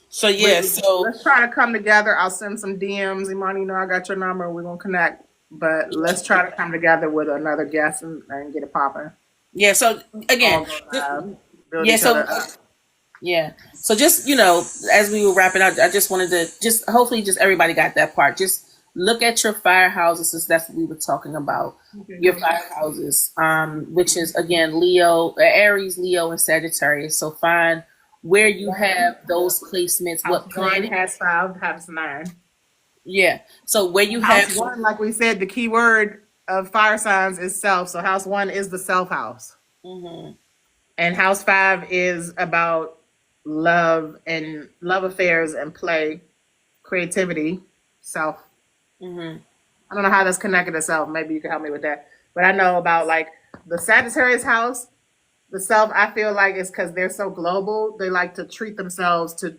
So We, yeah, so let's try to come together. I'll send some DMs. Imani, I got your number. We're gonna connect. But let's try to come together with another guest and get it popping. yeah, so All again, go live, build yeah, each so other up. yeah. So just, as we were wrapping up, I just wanted to just hopefully just everybody got that part. Just look at your fire houses, since that's what we were talking about. Your fire houses, which is again Leo, Aries, Leo, and Sagittarius. So find where you have those placements, House what one planet. has five, house nine. Yeah. So where you have, House one, like we said, the key word of fire signs is self. So house one is the self house. mhm, And house five is about love and love affairs and play, creativity, self. mhm, I don't know how that's connected to self. Maybe you can help me with that. But I know about like the Sagittarius house, the self, I feel like it's because they're so global. They like to treat themselves to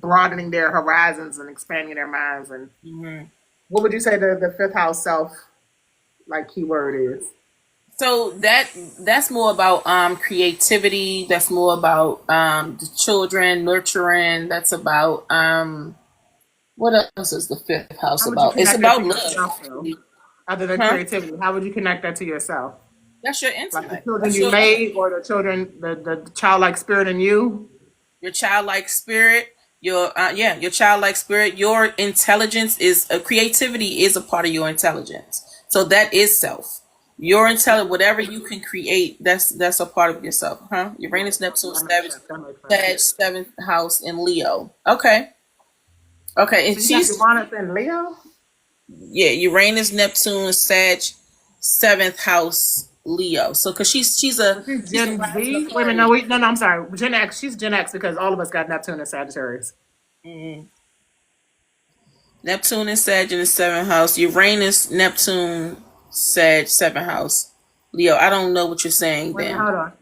broadening their horizons and expanding their minds. And mhm. what would you say the fifth house self like keyword is? So that's more about creativity. That's more about the children nurturing. That's about what else is the fifth house How would you about? It's connect that to about love, yourself though? Other than huh? creativity, how would you connect that to yourself? That's your Like the intellect. children That's you made, or the children, the childlike spirit in you. your childlike spirit. Your childlike spirit. Your intelligence is creativity is a part of your intelligence. So that is self. Your intelligence, whatever you can create, that's a part of yourself, huh? Uranus, Neptune, That makes Savage, sense. That makes sense. Sag, seventh house in Leo. Okay. Okay, and So you got she's Uranus and Leo. yeah, Uranus, Neptune, Sag, seventh house, Leo. So because So she's she's a Gen rising Z. Wait a minute, Aquarius. no, I'm sorry. Gen X. She's Gen X because all of us got Neptune and Sagittarius. Mhm. Neptune and Sag in the seventh house. Uranus, Neptune, Sag, seventh house, Leo. I don't know what you're saying Wait a minute, then. hold on.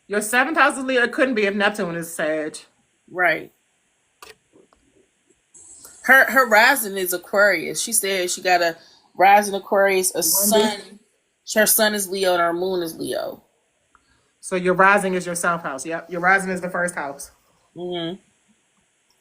Your seventh house is Leo. It couldn't be if Neptune is Sag. Right. Her rising is Aquarius. She said she got a rising Aquarius, a Wendy. sun. Her sun is Leo and her moon is Leo. So your rising is your self house. Yep. Your rising is the first house. Hmm.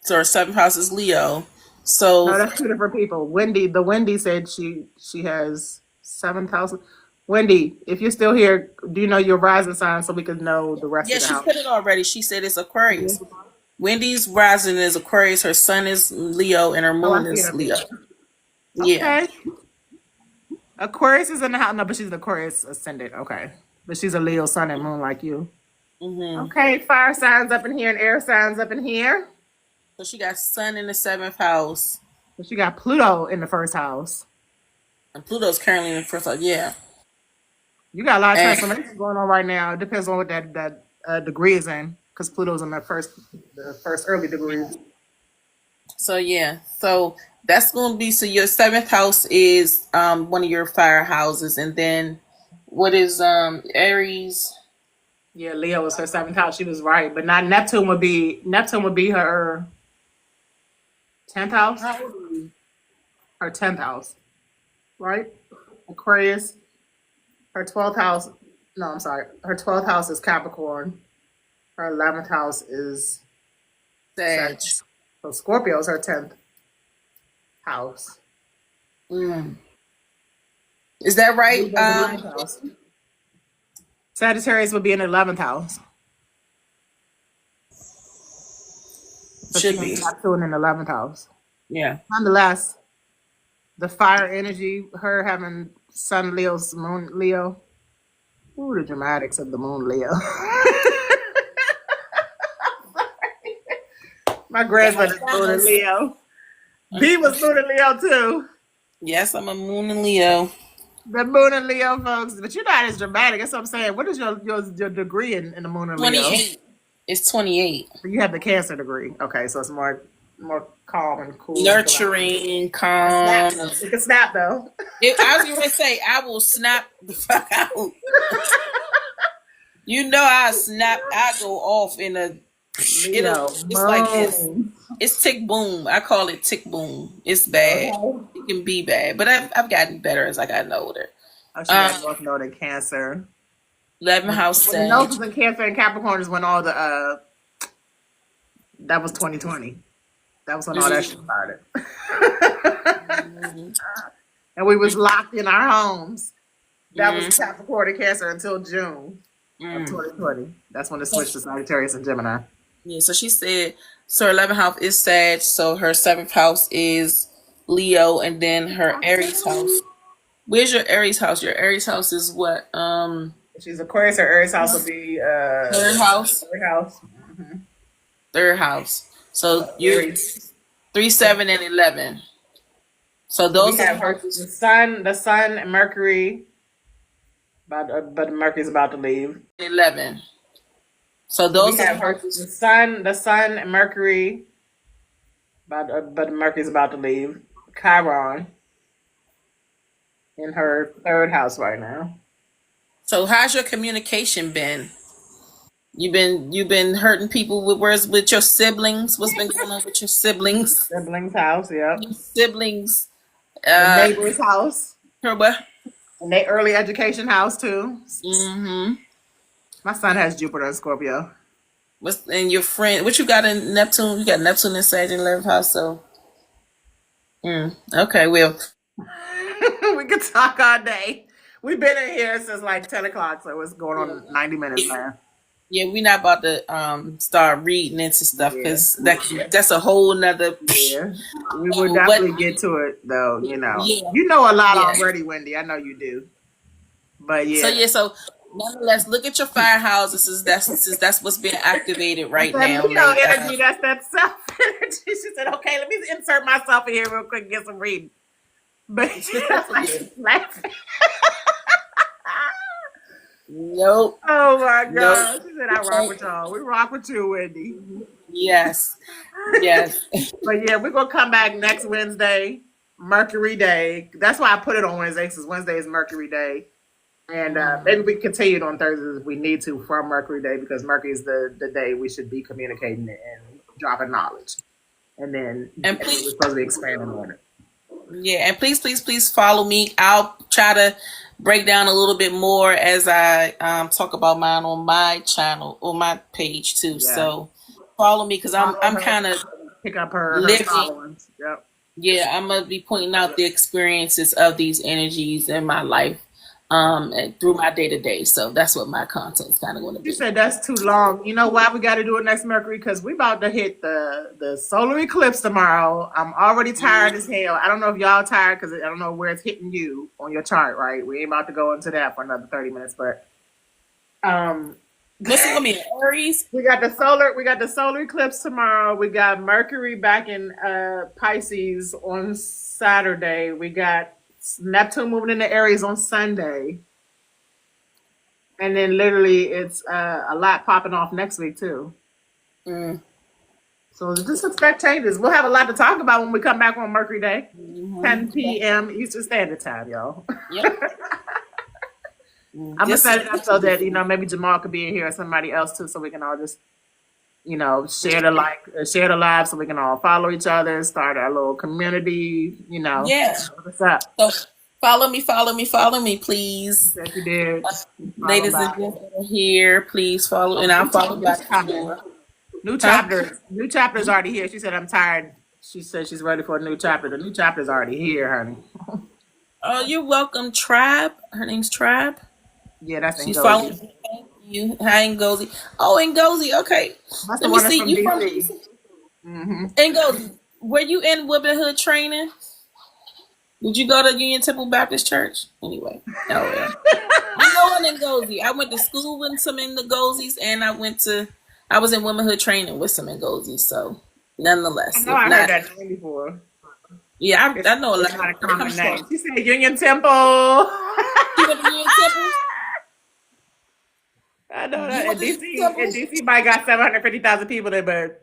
So her seventh house is Leo. So No, that's two different people. Wendy said she has 7,000. Wendy, if you're still here, do you know your rising sign so we could know the rest yeah, of the she house? put it already. She said it's Yeah. Aquarius. Wendy's rising is Aquarius. Her sun is Leo and her Oh, moon I see it is up Leo. there. Yeah. Okay. Aquarius is in the house. No, but she's an Aquarius ascendant. Okay. But she's a Leo sun and moon like you. Hmm. Okay. Fire signs up in here and air signs up in here. So she got sun in the seventh house, But she got Pluto in the first house. and Pluto's currently in the first house. Yeah. You got a lot of And transformation going on right now. It depends on what that degree is in, because Pluto's in the first early degrees. so yeah. So that's gonna be so your seventh house is one of your fire houses, and then what is Aries? Yeah, Leo was her seventh house. She was right, but not Neptune would be her 10th house. How old are you? Her 10th house, right? Aquarius. Her 12th house. No, I'm sorry. Her 12th house is Capricorn. Her 11th house is Sag. Sagittarius. So Scorpio is her 10th house. Mm. Is that right? Libra is the ninth house. Sagittarius would be in the 11th house. So she Should has be. Neptune in the 11th house. Yeah. Nonetheless, the fire energy, her having Sun Leo, Moon Leo. Ooh, the dramatics of the Moon Leo. My grandson is Moon and Leo. B was Moon and Leo too. Yes, I'm a Moon and Leo. The Moon and Leo folks, but you're not as dramatic. That's what I'm saying. What is your degree in the Moon and Leo? 28. It's 28. You have the Cancer degree. Okay, so it's more calm and cool. Nurturing, calm. You can snap though. I was going to say, I will snap the fuck out. You know, I snap. I go off in a. It's like this. It's tick boom. I call it tick boom. It's bad. Okay. It can be bad, but I've gotten better as I got older. Oh, she got North Node in Cancer. 11th house. When the nose was in Cancer and Capricorn is when all the that was 2020. That was when all that shit started. And we was locked in our homes. That was Capricorn and Cancer until June of 2020. That's when it switched to Sagittarius and Gemini. Yeah, so she said, so her 11th house is Sag, so her 7th house is Leo, and then her Aries house. Where's your Aries house? Your Aries house is what? She's Aquarius. Her Aries house will be third house. Third house. Third house. So you're 3, 7, and 11. So those are the Sun, and Mercury. But Mercury's about to leave. 11. So those are the Sun, and Mercury. But Mercury's about to leave. Chiron in her third house right now. So how's your communication been? You've been hurting people with words with your siblings. What's been going on with your siblings? Siblings' house, yeah. Your siblings. The neighbor's house. Her what? And they early education house too. Mm-hmm. My son has Jupiter and Scorpio. And your friend? What you got in Neptune? You got Neptune in Sag in 11th house. So, okay, well, we could talk all day. We've been in here since like 10 o'clock, so it's going on 90 minutes now. Yeah, we're not about to start reading into stuff because that's a whole nother. Yeah, we will definitely get to it though. You know, you know a lot already, Wendy. I know you do. But so nonetheless, look at your fire houses. That's what's being activated right now. You know, energy. That's that self energy. She said, "Okay, let me insert myself in here real quick and get some reading." But laughing. Nope. Oh my God. Nope. She said, I rock with y'all. We rock with you, Wendy. Yes. Yes. But yeah, we're going to come back next Wednesday, Mercury Day. That's why I put it on Wednesday, because Wednesday is Mercury Day. And maybe we continue it on Thursdays if we need to from Mercury Day, because Mercury is the day we should be communicating and dropping knowledge. And then we're supposed to be expanding on it. Yeah, and please follow me. I'll try to break down a little bit more as I talk about mine on my channel or my page too. Yeah. So follow me because I'm kind of pick up her followings. Yep. Yeah, I'm gonna be pointing out the experiences of these energies in my life and through my day to day. So that's what my content's kind of going to be. You said that's too long. You know why we got to do it next Mercury? Because we about to hit the solar eclipse tomorrow. I'm already tired as hell. I don't know if y'all tired because I don't know where it's hitting you on your chart. Right? We ain't about to go into that for another 30 minutes, but What's it gonna be? Aries. We got the solar eclipse tomorrow. We got Mercury back in Pisces on Saturday. We got Neptune moving into Aries on Sunday. And then literally it's a lot popping off next week too. So just expect changes. We'll have a lot to talk about when we come back on Mercury Day. 10 p.m. Eastern Standard Time, y'all. Yep. I'm gonna set it up so that maybe Jamal could be in here or somebody else too, so we can all just share the live, so we can all follow each other, start our little community. Yeah. What's up? So follow me, please. Yes, you did. Ladies and gentlemen here, please follow, and I'll follow back. New chapter's already here. She said, "I'm tired." She said she's ready for a new chapter. The new chapter's already here, honey. Oh, you're welcome, Tribe. Her name's Tribe. Yeah, that's she's following. Thank you. Hi, Ngozi. Oh, Ngozi. Okay. Let me see. You from DC? Mm-hmm. And go. Were you in womanhood training? Did you go to Union Temple Baptist Church? Anyway, oh well. I know one in Ngozi. I went to school with some in the Ngozis, and I was in womanhood training with some in Ngozis. So, I nonetheless, know if I heard not, that name before. yeah, It's, I know a it's lot. not a When it common comes to name. She said Union Temple. you went to Union Temple. I know You that went in to Union DC, Temple. might got 750,000 people there, but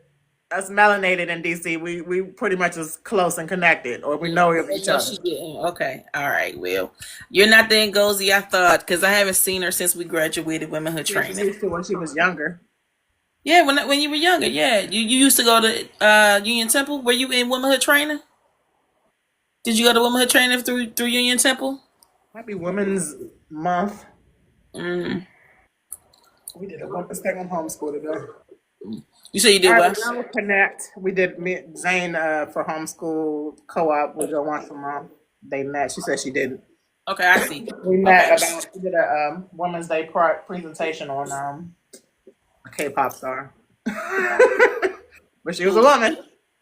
us melanated in DC, we pretty much is close and connected, or we Yeah, know of well, each no, other. she didn't. Okay, all right. Well, you're not the Ngozi I thought because I haven't seen her since we graduated womanhood Yeah, she training. used to when she was younger. Yeah, when you were younger, yeah, you used to go to Union Temple. Were you in womanhood training? Did you go to womanhood training through Union Temple? Happy Women's Month. Mm. We did a women's thing on homeschool today. You say you All did right, what? well, now we'll connect. We did Zane for homeschool co-op. We're going once a month. They met. She said she didn't. Okay, I see. We Okay. met about. We did a Women's Day presentation on a K-pop star, but she was a Who woman.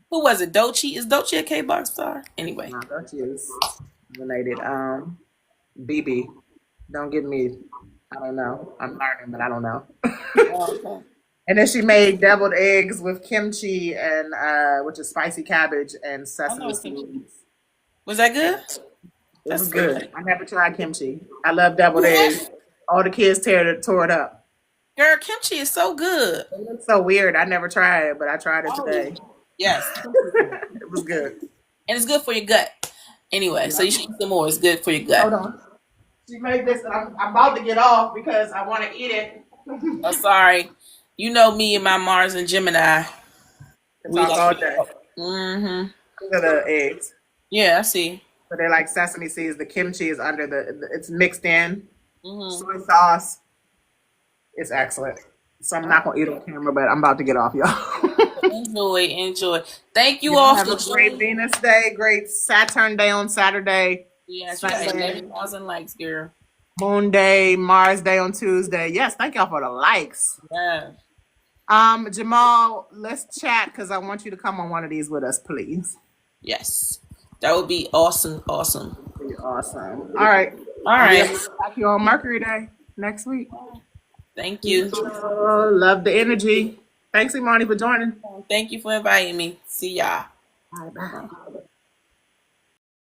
who was it? Dochi? Is Dochi a K-box star? Anyway. No, don't she is related. BB. Don't give me. I don't know. I'm learning, but I don't know. Oh, okay. And then she made deviled eggs with kimchi and which is spicy cabbage and I sesame know kimchi. seeds. Was that good? It That's was good. good. I never tried kimchi. I love deviled You eggs. have? All the kids tore it up. Girl, kimchi is so good. It looks so weird. I never tried it, but I tried it Oh, today. yes. It was good. And it's good for your gut. Anyway, so Yeah. you should eat some more. It's good for your Hold gut. on. She made this, and I'm about to get off because I want to eat it. Oh, sorry. You know me and my Mars and Gemini. To We talk like all to day. talk. Mm-hmm. These are the eggs. Yeah, I see. So they're like sesame seeds. The kimchi is under it's mixed in. Mm-hmm. Soy sauce. It's excellent. So I'm not gonna eat on camera, but I'm about to get off, y'all. Enjoy. Thank you Y'all all have for a great joining. Venus day, great Saturn day on Saturday, Yes, you got Sunday, 11,000 likes, girl. Moon day, Mars day on Tuesday. Yes, thank y'all for the likes. Yeah. Jamal, let's chat because I want you to come on one of these with us, please. Yes. That would be awesome. Awesome. Be awesome. All right. All I'll be right. back here on Mercury Day next week. Thank you. Oh, love the energy. Thanks, Imani, for joining. Thank you for inviting me. See y'all. Bye bye.